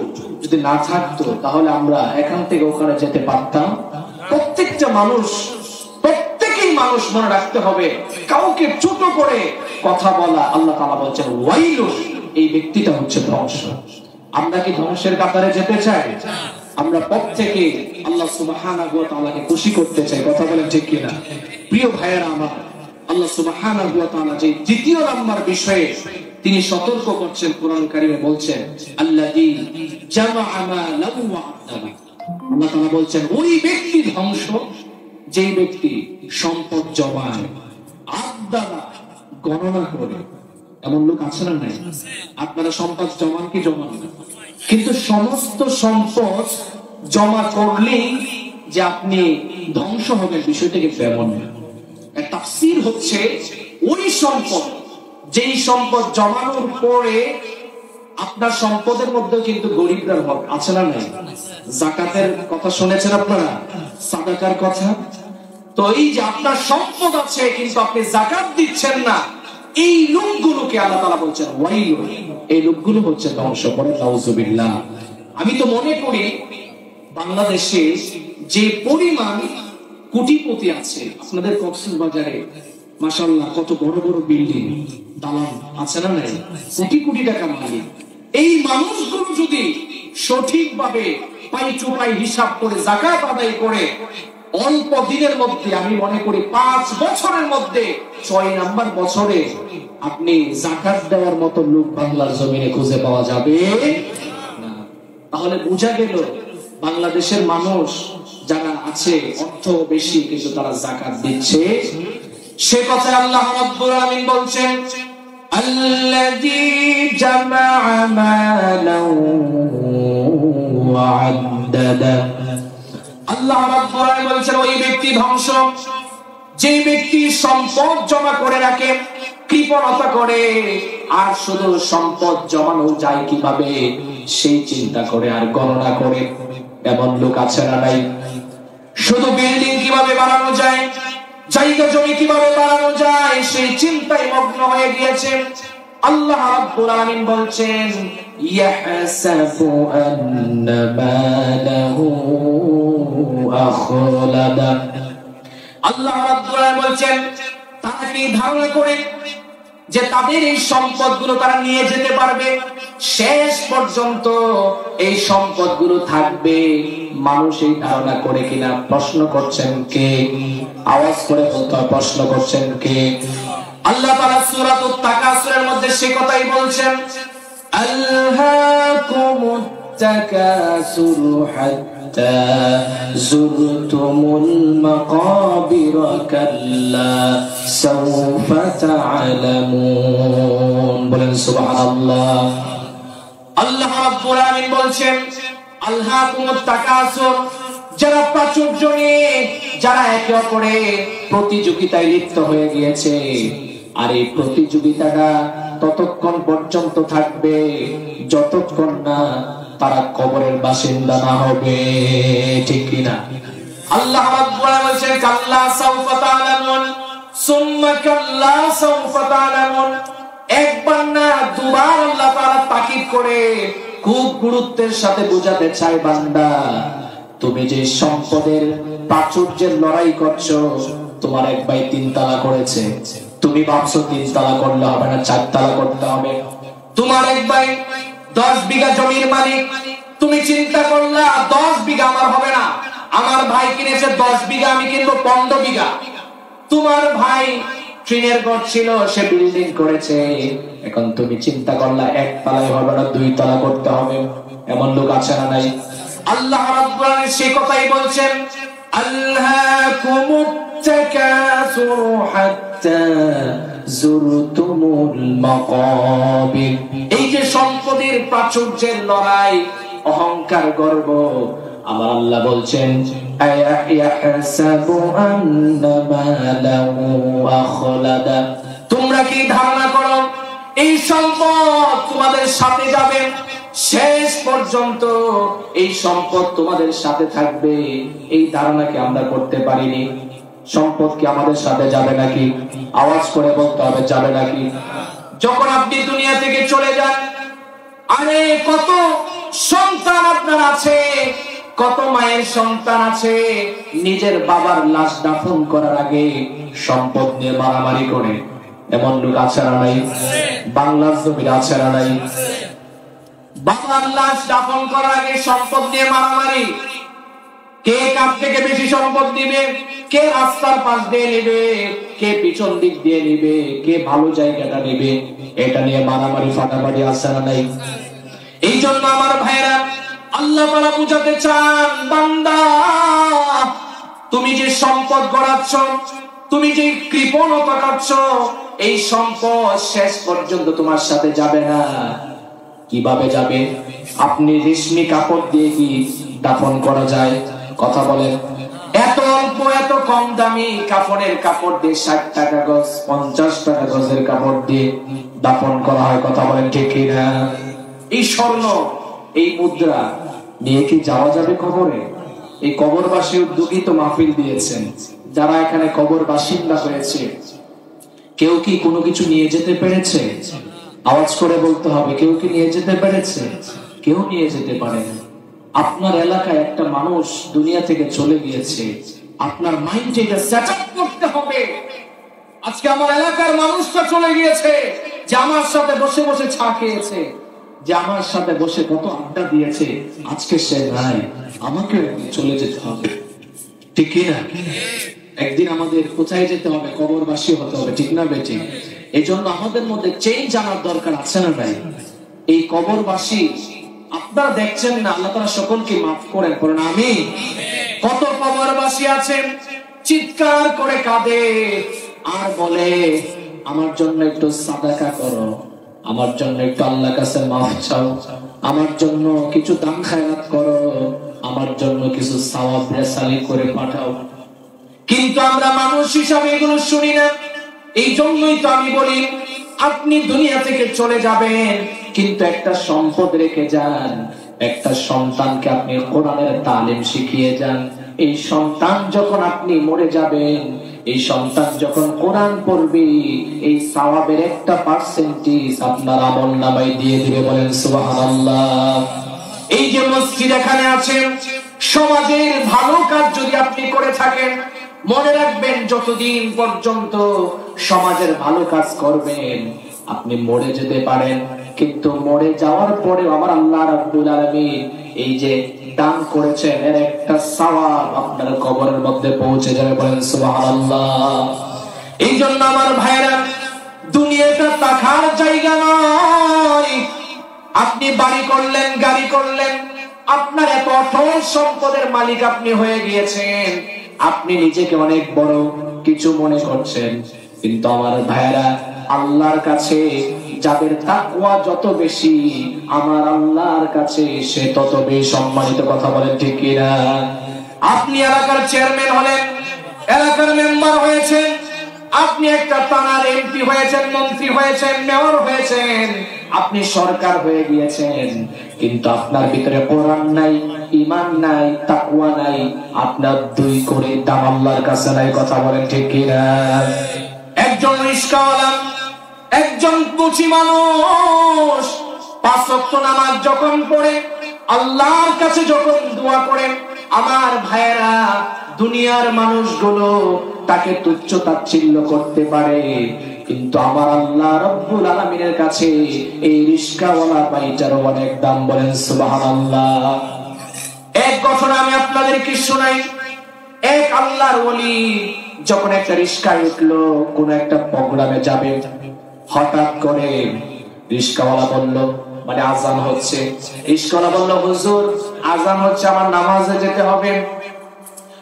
যদি না থাকতো তাহলে আমরা এখান থেকে ওখানে যেতে পারতাম। প্রত্যেকটা মানুষ, প্রত্যেকেই মানুষ মনে রাখতে হবে, কাউকে ছোট করে কথা বলা, আল্লাহ তাআলা বলছেন ওয়াইলুন, এই ব্যক্তিটা হচ্ছে ধ্বংস। আমরা কি ধ্বংসের কাতারে যেতে চাই? আমরা প্রত্যেকে আল্লাহ সুবহানাহু ওয়া তাআলাকে খুশি করতে চাই। কথা বলেন ঠিক কিনা। প্রিয় ভাইয়েরা আমার, আল্লাহ সুবহানাহু ওয়া তাআলা যে দ্বিতীয় নাম্বার বিষয়ে তিনি সতর্ক করছেন কোরআন কারিমে, বলছেন আল্লাযী জামাআ মালাহু ওয়া আদ্দাহু। আল্লাহ তাআলা বলছেন ওই ব্যক্তি ধ্বংস যেই ব্যক্তি সম্পদ জমায়, আদ্দাহু গণনা করে। এমন লোক আছে না নাই? আপনারা সম্পদ জমান কি জমান না? কিন্তু সমস্ত সম্পদ জমা করলেই যে আপনি ধ্বংস হবেন বিষয়টা কিন্তু এমন না। তাফসীর হচ্ছে ওই সম্পদ, যেই সম্পদ জমানোর পরে আপনার সম্পদের মধ্যে কিন্তু গরিবরা হবে, আছে না নাই? যাকাতের কথা শুনেছেন আপনারা, সাদাকার কথা। তো এই যে আপনার সম্পদ আছে কিন্তু আপনি যাকাত দিচ্ছেন না, এই লোকগুলোকে আল্লাহ তাআলা বলছেন ওয়াইল, এই লোকগুলো হচ্ছে ধ্বংস করে। নাউজুবিল্লাহ। আমি তো মনে করি বাংলাদেশে যে পরিমাণ কোটিপতি আছে, আপনাদের কক্সবাজারে মাশাআল্লাহ কত বড় বড় বিল্ডিং, দালান আছে না নাই? কোটি কোটি টাকা মালিক। এই মানুষগুলো যদি সঠিকভাবে পাই টু পাই হিসাব করে যাকাত আদায় করে অল্প দিনের মধ্যে, আমি মনে করি 5 বছরের মধ্যে 6 নাম্বার বছরে আপনি যাকাত দেওয়ার মতো লোক বাংলার জমিনে খুঁজে পাওয়া যাবে না। তাহলে বোঝা গেল বাংলাদেশের মানুষ যারা আছে অর্থ বেশি কিন্তু তারা যাকাত দিচ্ছে। সে কথা আল্লাহ রাব্বুল আলামিন বলছেন আল্লাযী জামাআ মালাও ওয়া আদ্দাদা। আল্লাহ রাব্বুল আলামিন বলছেন ওই ব্যক্তি ধ্বংস যে ব্যক্তি সম্পদ জমা করে রাখে, কৃপণতা করে, আর শুধু সম্পদ জমানো যায় কিভাবে সেই চিন্তা করে আর গণনা করে। এমন লোক আছে না নাই? শুধু বিল্ডিং কিভাবে বানানো যায়, জায়গা জমি কিভাবে বানানো যায় সেই চিন্তায় মগ্ন হয়ে গিয়েছে। আল্লাহ রাব্বুল আলামিন বলছেন ইয়াহসাবু আন্না মালাহু আখলাদা। আল্লাহ রাব্বুল আলামিন বলছেন তারা কি ধারণা করে যে তাদের এই সম্পদগুলো তারা নিয়ে যেতে পারবে, শেষ পর্যন্ত এই সম্পদগুলো থাকবে? মানুষ এই ধারণা করে কিনা? প্রশ্ন করছেন কে? আওয়াজ করে বলতে হয়, প্রশ্ন করছেন কে? আল্লাহ তাআলা সূরাতুত তাকাসুরের মধ্যে সে কথাই বলছেন আলহাকুমুত তাকাসুর হাত্তা যুরতুমুল মাকাবির কাল্লা সাওফা তা'লামুন। বলেন সুবহানাল্লাহ। আল্লাহ রাব্বুল আলামিন বলছেন আলহাকুমুত তাকাসুর, যারা প্রাচুর্য নিয়ে, যারা একে অপরে প্রতিযোগিতায় লিপ্ত হয়ে গিয়েছে, আর এই প্রতিযোগিতাটা ততক্ষণ পর্যন্ত থাকবে যতক্ষণ না তারা কবরের বাসিন্দা না হবে, ঠিক কিনা? আল্লাহ রাব্বুল আলামিন বলেন কাল্লা সাওফা তা'লামুন সুম্মা কাল্লা সাওফা তা'লামুন। একবার না দুবার আল্লাহ তাআলা তাকিদ করে খুব গুরুত্বের সাথে বোঝাতে চায়, বান্দা তুমি যে সম্পদের প্রাচুর্যের লড়াই করছো, তোমার এক ভাই 3 তালা করেছে, তুমি ভাবছো 3 তালা করলে হবে না, 4 তালা করতে হবে। তোমার এক ভাই 10 বিঘা জমির মালিক, তুমি চিন্তা করলা 10 বিঘা আমার হবে না, আমার ভাই কিনেছে 10 বিঘা, আমি কিনবো 15 বিঘা। তোমার ভাই ট্রেনের ঘর ছিল, সে বিল্ডিং করেছে, এখন তুমি চিন্তা করলা 1 তালাই হবে না, 2 তালা করতে হবে। এমন লোক আছে না নাই? আল্লাহ রাব্বুল আলামিন সেই কথাই বলছেন আলহাকুমুত তাকাসুর হাত্তা যুরতুমুল মাকাবির। এই যে সম্পদের প্রাচুর্যের লড়াই, অহংকার, গর্ব, আমার আল্লাহ বলছেন আয়াহসাবু আন্না মালাহু আখলাদা। তোমরা কি ধারণা করো এই সম্পদ তোমাদের সাথে যাবে, শেষ পর্যন্ত এই সম্পদ তোমাদের সাথে থাকবে? এই ধারণাকে আমরা করতে পারিনি। সম্পদ কি আমাদের সাথে যাবে নাকি? আওয়াজ করে বলতে হবে, যাবে নাকি? যখন আপনি দুনিয়া থেকে চলে যান, আরে কত সন্তান আপনার আছে, কত মায়ের সন্তান আছে, নিজের বাবার লাশ দাফন করার আগে সম্পদ নিয়ে মারামারি করে। এমন লোক আছে না নাই? বাংলার জমির আছে না নাই? বাবার লাশ দাফন করার আগে সম্পদ নিয়ে মারামারি। কে কার থেকে বেশি সম্পদ দিবে, কে রাস্তার পাশ দিয়ে নিবে, কে পিছন দিক দিয়ে নিবে, কে ভালো জায়গাটা নিবে, এটা নিয়ে মারামারি ফাটাফাটি আছে না নাই? এই জন্য আমার ভাইরা, আল্লাহ তাআলা বুঝাতে চান, বান্দা তুমি যে সম্পদ গড়াচ্ছ, তুমি যে কৃপণতা করছো, এই সম্পদ শেষ পর্যন্ত তোমার সাথে যাবে না। কিভাবে যাবে? আপনি রেশমি কাপড় দিয়ে কি দাফন করা যায়? কথা বলেন। এত অল্প এত কম দামি কাপড়ের কাপড় দিয়ে 60 টাকা গজ 50 টাকা গজের কাপড় দিয়ে দাফন করা হয়। কথা বলেন ঠিক কিনা? এই স্বর্ণ এই মুদ্রা নিয়ে কি যাওয়া যাবে কবরে? এই কবরবাসী উদ্যোগী তো মাহফিল দিয়েছেন, যারা এখানে কবর বাসিন্দা হয়েছে কেউ কি কোনো কিছু নিয়ে যেতে পেরেছে? আওয়াজ করে বলতে হবে, কেউ কি নিয়ে যেতে পেরেছে? কেউ নিয়ে যেতে পারে না। আপনার এলাকায় একটা মানুষ দুনিয়া থেকে চলে গিয়েছে, আপনার মাইন্ডে এটা সেট আপ করতে হবে। আজকে আমার এলাকার মানুষটা চলে গিয়েছে, যে আমার সাথে বসে বসে চা খেয়েছে, যে আমার সাথে বসে কত আড্ডা দিয়েছে, আজকে সে নাই, আমাকে চলে যেতে হবে। ঠিক কিনা? একদিন আমাদের কোথায় যেতে হবে? কবরবাসী হতে হবে, ঠিক না বেটি? এই জন্য আমাদের মধ্যে চেঞ্জ আনার দরকার আছে না ভাই? এই কবরবাসী আপনারা দেখছেন না, আল্লাহ তাআলা সকলকে মাফ করেন, পড়েন আমিন। কত কবরবাসী আছেন চিৎকার করে কাঁদে আর বলে, আমার জন্য একটু সাদাকা করো, আমার জন্য একটু আল্লাহর কাছে মাফ চাও, আমার জন্য কিছু দান খায়রাত করো, আমার জন্য কিছু সওয়াব রেসালি করে পাঠাও। কিন্তু আমরা মানুষ হিসাবে এগুলো শুনি না। এই জন্যই তো আমি বলি, আপনি দুনিয়া থেকে চলে যাবেন কিন্তু একটা সম্পদ রেখে যান, একটা সন্তানকে আপনি কোরআনের তালিম শিখিয়ে যান। এই সন্তান যখন আপনি মরে যাবেন, এই সন্তান যখন কোরআন পড়বে, এই সওয়াবের একটা পার্সেন্টেজ আপনার আমলনামায় দিয়ে দিবে। বলেন সুবহানাল্লাহ। এই যে মসজিদ এখানে আছে, সমাজের ভালো কাজ যদি আপনি করে থাকেন, মনে রাখবেন যতদিন পর্যন্ত সমাজের ভালো কাজ করবেন আপনি মরে যেতে পারেন, কিন্তু মরে যাওয়ার পরে আমার আল্লাহ রাব্বুল আলামিন এই যে দান করেছেন এর একটা সওয়াব আপনার কবরের মধ্যে পৌঁছে যাবে। বলেন সুবহানাল্লাহ। এই জন্য আমার ভাইরা, দুনিয়াটা থাকার জায়গা নয়। আপনি বাড়ি করলেন, গাড়ি করলেন, আপনার এত অটল সম্পদের মালিক আপনি হয়ে গিয়েছেন, আপনি নিজেকে অনেক বড় কিছু মনে করছেন, কিন্তু আমার ভাইরা আল্লাহর কাছে যাদের তাকওয়া যত বেশি, আমার আল্লাহর কাছে সে তত বেশি সম্মানিত। কথা বলেন ঠিক কিনা? আপনি এলাকার চেয়ারম্যান হলেন, এলাকার মেম্বার হয়েছেন, আপনি একটা থানার এমপি হয়েছেন, মন্ত্রী হয়েছেন, মেয়র হয়েছেন, আপনি সরকার হয়ে গিয়েছেন, কিন্তু আপনার ভিতরে কোরআন নাই, ঈমান নাই, তাকওয়া নাই, আপনার দুই করে দাম আল্লাহর কাছে নাই। কথা বলেন ঠিক কিনা? একজন রিস্কাওয়ালা, একজন পুঁচি মানুষ 5 ওয়াক্ত নামাজ যখন পড়ে, আল্লাহর কাছে যখন দোয়া করেন, আমার ভাইয়েরা দুনিয়ার মানুষগুলো তাকে তুচ্ছ তাচ্ছিল্য করতে পারে, কিন্তু আমার আল্লাহ রাব্বুল আলামিনের কাছে এই রিস্কাওয়ালা ভাইটারও অনেক দাম। বলেন সুবহানাল্লাহ। এক ঘটনা আমি আপনাদেরকে শোনাই। এক আল্লাহর ওলি যখন একটা রিস্কায় উঠলো, কোন একটা প্রোগ্রামে যাবে, হঠাৎ করে রিস্কাওয়ালা বলল, মানে আজান হচ্ছে, রিস্কাওয়ালা বলল, হুজুর আজান হচ্ছে, আমার নামাজে যেতে হবে।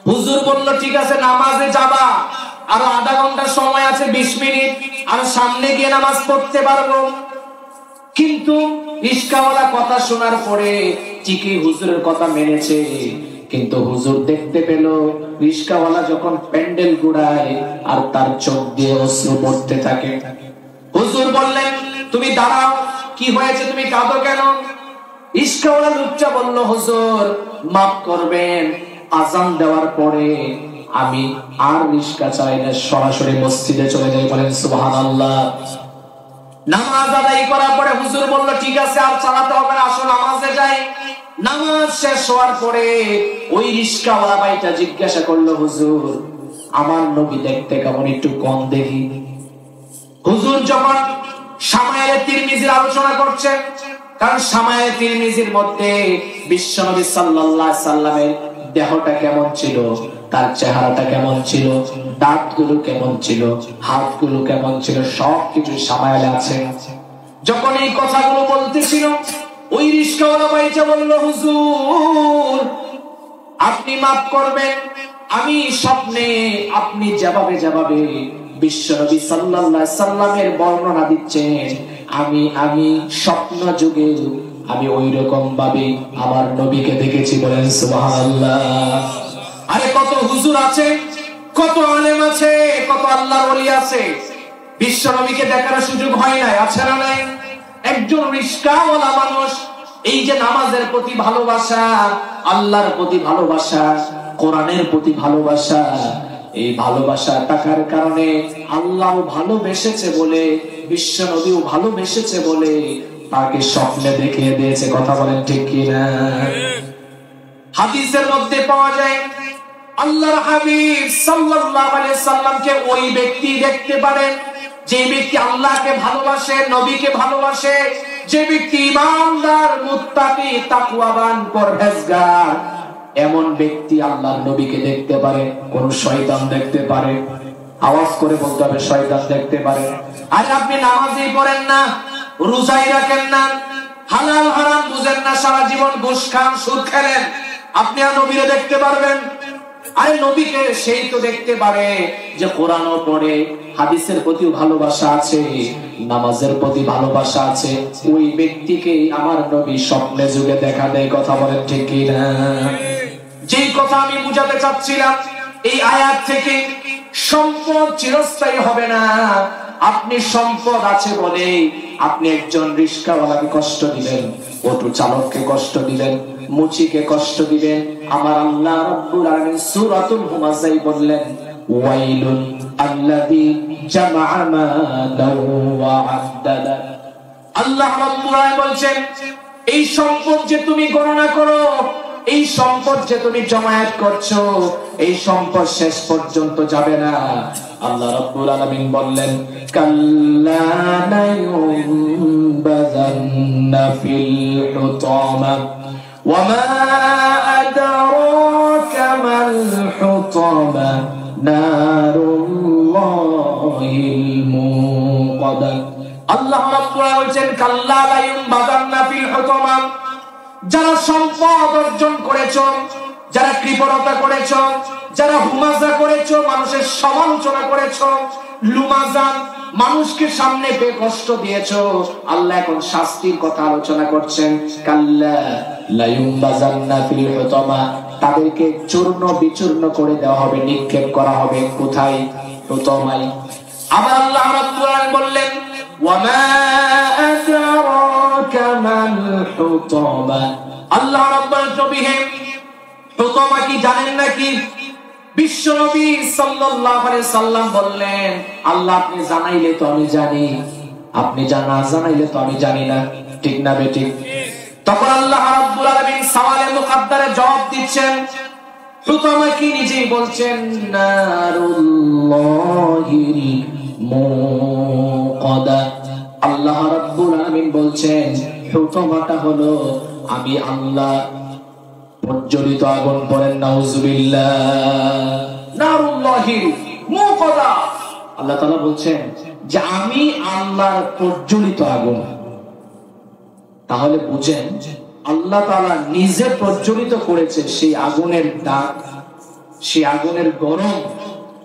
হুজুর বলল, ঠিক আছে নামাজে যাবা, আরো আধা ঘন্টা সময় আছে, 20 মিনিট, আর সামনে গিয়ে নামাজ পড়তে পারবো। কিন্তু রিস্কাওয়ালা কথা শোনার পরে ঠিকই হুজুরের কথা মেনেছে, কিন্তু হুজুর দেখতে পেল রিস্কাওয়ালা যখন প্যান্ডেল ঘুরায় আর তার চোখ দিয়ে অশ্রু পড়তে থাকে। হুজুর বললেন, তুমি দাঁড়াও, কি হয়েছে, তুমি কাঁদো কেন? রিস্কাওয়ালা লুচ্চা বলল, হুজুর মাফ করবেন, আজান দেওয়ার পরে আমি আর রিস্কা চালাই না, সরাসরি মসজিদে চলে যাই। বলেন সুবহানাল্লাহ। নামাজ আদায় করার পরে হুজুর বলল, ঠিক আছে আর চালাতে হবে না, আসো নামাজে যাই। নামাজ শেষ হওয়ার পরে ওই রিস্কাওয়ালা ভাইটা জিজ্ঞাসা করলো, হুজুর আমার নবী দেখতে কেমন, একটু কম দেখি। হুজুর যখন শামায়েলে তিরমিজির আলোচনা করছেন, কারণ শামায়েলে তিরমিজির মধ্যে বিশ্বনবী সাল্লাল্লাহু আলাইহি সাল্লামের দেহটা কেমন ছিল, তার চেহারাটা কেমন ছিল, দাঁতগুলো কেমন ছিল, হাতগুলো কেমন ছিল, সবকিছু শামায়েলে আছে। যখন এই কথাগুলো বলতেছিল, ওই রিস্কাওয়ালা ভাইটা বলল, হুজুর আপনি মাফ করবেন, আমি স্বপ্নে আপনি যেভাবে যেভাবে বিশ্বনবী সাল্লাল্লাহু আলাইহি সাল্লামের বর্ণনা দিচ্ছেন, আমি স্বপ্ন যুগে আমি ওই রকম ভাবে আমার নবীকে দেখেছি। বলেন সুবহানাল্লাহ। আরে কত হুজুর আছে, কত আলেম আছে, কত আল্লাহর ওলি আছে, বিশ্ব নবীকে দেখার সুযোগ হয় নাই, আছে না নাই? একজন রিস্কাওয়ালা মানুষ এই যে নামাজের প্রতি ভালোবাসা, আল্লাহর প্রতি ভালোবাসা, কোরআনের প্রতি ভালোবাসা, এই ভালোবাসা টাকার কারণে আল্লাহ ভালোবেসেছে বলে, বিশ্ব নবীও ভালোবেসেছে বলে তাকে স্বপ্নে দেখিয়ে দিয়েছে। কথা বলেন ঠিক কিনা? হাদিসের মধ্যে পাওয়া যায় আল্লাহর হাবিব সাল্লাল্লাহু আলাইহি সাল্লামকে ওই ব্যক্তি দেখতে পারেন যে ব্যক্তি আল্লাহকে ভালোবাসে, নবীকে ভালোবাসে, যে ব্যক্তি ঈমানদার, মুত্তাকি, তাকওয়াবান, পরহেজগার, এমন ব্যক্তি আল্লাহর নবীকে দেখতে পারে। কোন শয়তান দেখতে পারে? আওয়াজ করে বলতে হবে, শয়তান দেখতে পারে। আর আপনি নামাজই পড়েন না, রোজাই রাখেন না, হালাল হারাম বুঝেন না, সারা জীবন ঘুষ খান, সুদ খেলেন, আপনি আর নবীরে দেখতে পারবেন? আরে নবীকে সেই তো দেখতে পারে যে কোরআনও পড়ে, হাদিসের প্রতি ভালোবাসা আছে, নামাজের প্রতি ভালোবাসা আছে। ওই ব্যক্তিকে আমার নবী স্বপ্নে যুগে দেখা দেয়। কথা বলেন ঠিক কিনা? যেই কথা আমি বুঝাতে চাচ্ছিলাম এই আয়াত থেকে, সম্পদ চিরস্থায়ী হবে না। আপনি সম্পদ আছে বলে আপনি একজন রিস্কাওয়ালাকে কষ্ট দিলেন, অটো চালককে কষ্ট দিলেন, মুচিকে কষ্ট দিবেন। আমার আল্লাহ রাব্বুল আলামিন সূরাতুল হুমাযায় বললেন, ওয়াইলুন আল্লাযী জামাআ মালান ওয়া আদ্দাদা। আল্লাহ রাব্বুল আলামিন বলছেন, এই সম্পদ যে তুমি গণনা করো, এই সম্পদ যে তুমি জমায়েত করছো, এই সম্পদ শেষ পর্যন্ত যাবে না। আল্লাহ রাব্বুল আলামিন বললেন, কাল্লা লায়ুনবাযান্না ফিল হুতামা ওয়া মা আদরাকা মাল হুতামা নারুল্লাহিল মুকাদ্দাস। আল্লাহ রাব্বুল আলামিন বলেন, কাল্লা লায়ুনবাযান্না ফিল হুতামা। যারা সম্পদ অর্জন করেছো, যারা কৃপণতা করেছো, যারা হুমাজা করেছো, মানুষের সমালোচনা করেছো, লুমাজান, মানুষকে সামনে পেয়ে কষ্ট দিয়েছো, আল্লাহ এখন শাস্তির কথা আলোচনা করছেন। কাল্লা লায়ুনবাযান্না ফিল হুতামা, তাদেরকে চূর্ণ বিচূর্ণ করে দেওয়া হবে, নিক্ষেপ করা হবে। কোথায়? হুতামায়। আবার আল্লাহ রাব্বুল আলামিন বললেন, ওয়া মা আদরাকা মাল হুতামা। আল্লাহ রাব্বুল নবী হুতামা কি জানেন নাকি? বিশ্ব নবী সাল্লাল্লাহু আলাইহি সাল্লাম বললেন, আল্লাহ আপনি জানাইলে তো আমি জানি, আপনি জানা জানাইলে তো আমি জানি না। ঠিক না বেঠিক? তখন আল্লাহ রাব্বুল আলামিন সওয়ালে মুকদ্দারে জবাব দিচ্ছেন। হুতামা কি নিজেই বলছেন, নারুল্লাহিল মুকাদ্দা। আল্লাহ রাব্বুল আলামিন বলছেন, হুতামাটা হলো আমি আল্লাহ প্রজ্বলিত আগুন। পড়েন নাউজুবিল্লাহ। নারুল্লাহিল মুকাদ্দা। আল্লাহ তাআলা বলছেন যে আমি আল্লাহর প্রজ্বলিত আগুন। তাহলে বুঝেন আল্লাহ তাআলা নিজে প্রজ্বলিত করেছে সেই আগুনের দাগ, সেই আগুনের গরম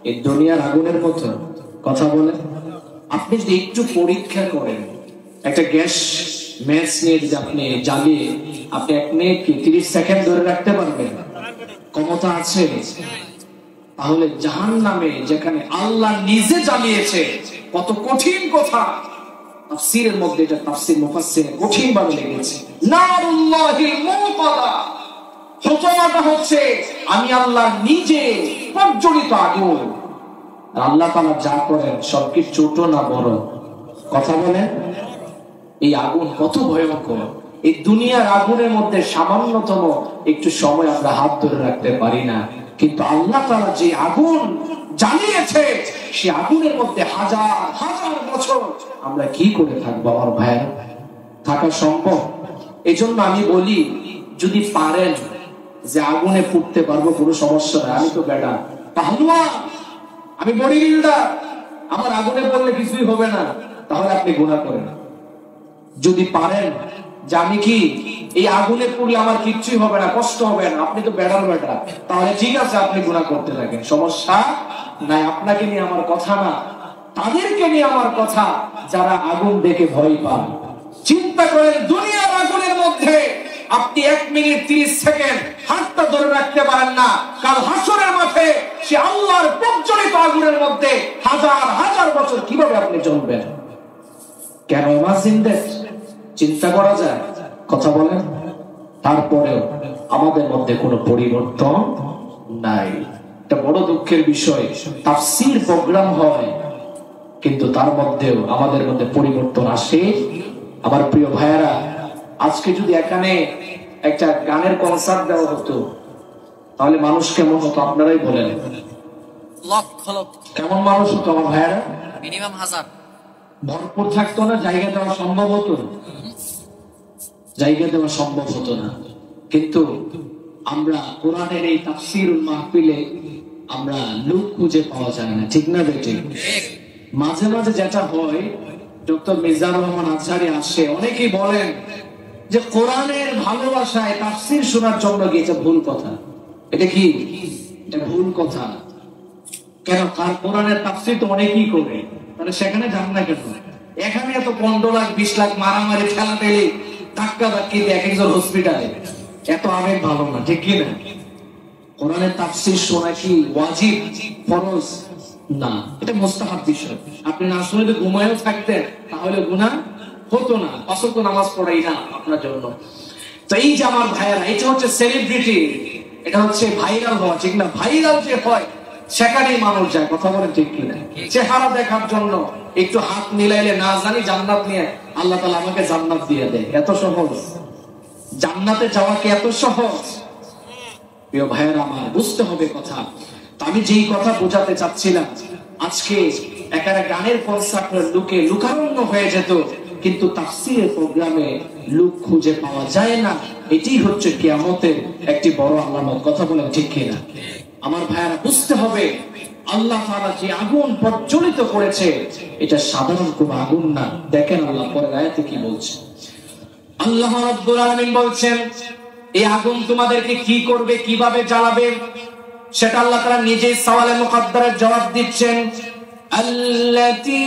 এই দুনিয়ার আগুনের মতো। কথা বলেন, আপনি যদি একটু পরীক্ষা করেন, একটা গ্যাস ম্যাচ নিয়ে যদি আপনি জ্বালিয়ে আপনি 1 মিনিট কি 30 সেকেন্ড ধরে রাখতে পারবেন? ক্ষমতা আছে? তাহলে জাহান্নামে যেখানে আল্লাহ নিজে জ্বালিয়েছে, কত কঠিন কথা। তাফসীরের মধ্যে এটা তাফসীর মুফাসসিরে কঠিন ভাবে লেগেছে। নারুল্লাহিল মুকাদ্দা। হুতামাটা হচ্ছে আমি আল্লাহ নিজে প্রজ্বলিত আগুন। আর আল্লাহ তাআলা যা করেন সব কি ছোট না বড়? কথা বলেন, এই আগুন কত ভয়ঙ্কর। এই দুনিয়ার আগুনের মধ্যে সামান্যতম একটু সময় আমরা হাত ধরে রাখতে পারি না, কিন্তু আল্লাহ তাআলা যে আগুন জ্বালিয়েছে সেই আগুনের মধ্যে হাজার হাজার বছর আমরা কি করে থাকবো আমার ভাইয়ের? থাকা সম্ভব? এজন্য আমি বলি, যদি পারেন যে আগুনে পুড়তে পারবো কোনো সমস্যা নাই, আমি তো বেটা পাহলুয়ান, আমি বডি বিল্ডার, আমার আগুনে পড়লে কিছুই হবে না, তাহলে আপনি গুনাহ করেন। যদি পারেন যে আমি কি এই আগুনে পুড়লে আমার কিচ্ছুই হবে না, কষ্ট হবে না, আপনি তো বেড়ার বেটা, তাহলে ঠিক আছে আপনি গুনাহ করতে থাকেন, সমস্যা নাই। আপনাকে নিয়ে আমার কথা না, তাদেরকে নিয়ে আমার কথা, যারা আগুন দেখে ভয় পান। চিন্তা করেন, দুনিয়ার আগুনের মধ্যে আপনি 1 মিনিট 30 সেকেন্ড হাতটা ধরে রাখতে পারেন না, কাল হাসরের মাঠে সে আল্লাহর প্রজ্বলিত আগুনের মধ্যে হাজার হাজার বছর কিভাবে আপনি জ্বলবেন? কেন ইমাজিন দ্যাট? চিন্তা করা যায়? কথা বলেন। তারপরেও আমাদের মধ্যে কোনো পরিবর্তন নাই। এটা বড় দুঃখের বিষয়। তাফসীর প্রোগ্রাম হয়, কিন্তু তার মধ্যেও আমাদের মধ্যে পরিবর্তন আসে। আমার প্রিয় ভাইয়েরা, আজকে যদি এখানে একটা গানের কনসার্ট দেওয়া হতো, তাহলে মানুষ কেমন হতো আপনারাই বলেন। লক্ষ লক্ষ। কেমন মানুষ হতো আমার ভাইয়েরা? মিনিমাম 1000। ভরপুর থাকতো না? জায়গা দেওয়া সম্ভব হতো? জায়গা দেওয়া সম্ভব হতো না। কিন্তু আমরা কোরআনের এই তাফসীরুল মাহফিলে আমরা লোক খুঁজে পাওয়া যায় না, ঠিক না বেটে? মাঝে মাঝে যেটা হয়, ডক্টর মিজানুর রহমান আজহারি আসে, অনেকেই বলেন যে কোরআনের ভালোবাসায় তাফসীর শোনার জন্য গিয়েছে। ভুল কথা। এটা কি? এটা ভুল কথা। কেন? কার কোরআনের তাফসীর তো অনেকেই করে, তাহলে সেখানে যান না কেন? এখানে এত 15 লাখ 20 লাখ মারামারি ঠেলাঠেলি ধাক্কা ধাক্কি এক একজন হসপিটালে, এত আবেগ ভালো না, ঠিক কি না? কোরআনের তাফসীর শোনা কি ওয়াজিব, ফরজ? না, এটা মুস্তাহাব বিষয়। আপনি না শুনে ঘুমায়ও থাকতেন, তাহলে গুনাহ হতো না। 5 ওয়াক্ত নামাজ পড়াই না আপনার জন্য। তো এই যে আমার ভাইয়েরা, এটা হচ্ছে সেলিব্রিটি, এটা হচ্ছে ভাইরাল হওয়া, ঠিক না? ভাইরাল যে হয় সেখানেই মানুষ যায়, কথা বলেন ঠিক কিনা? চেহারা দেখার জন্য একটু হাত মিলাইলে না জানি জান্নাত নিয়ে আল্লাহ তাআলা আমাকে জান্নাত দিয়ে দেয়। এত সহজ? জান্নাতে যাওয়া কি এত সহজ? প্রিয় ভাইয়েরা আমার, বুঝতে হবে কথা। তো আমি যেই কথা বোঝাতে চাচ্ছিলাম, আজকে একারা গানের কনসার্টের লুকে লুকারণ্য হয়ে যেত, কিন্তু তাফসীরের প্রোগ্রামে লুক খুঁজে পাওয়া যায় না। এটি হচ্ছে কিয়ামতের একটি বড় আলামত, কথা বলেন ঠিক কিনা? আমার ভাইয়েরা বুঝতে হবে, আল্লাহ তাআলা যে আগুন প্রজ্বলিত করেছে, এটা সাধারণ কোন আগুন না। দেখেন আল্লাহ পরের আয়াতে কি বলছে। আল্লাহ রাব্বুল আলামিন বলছেন, এই আগুন তোমাদেরকে কি করবে, কিভাবে জ্বালাবে, সেটা আল্লাহ তাআলা নিজেই সওয়ালে মুকাদ্দারের জবাব দিচ্ছেন। আল্লাতী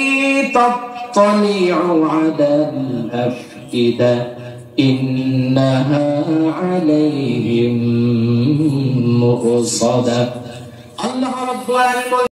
তাত্তালিউ আলাল আফইদা ইন্নাহা আলাইহিম মুসাদা। আল্লাহ রাব্বুল আলামিন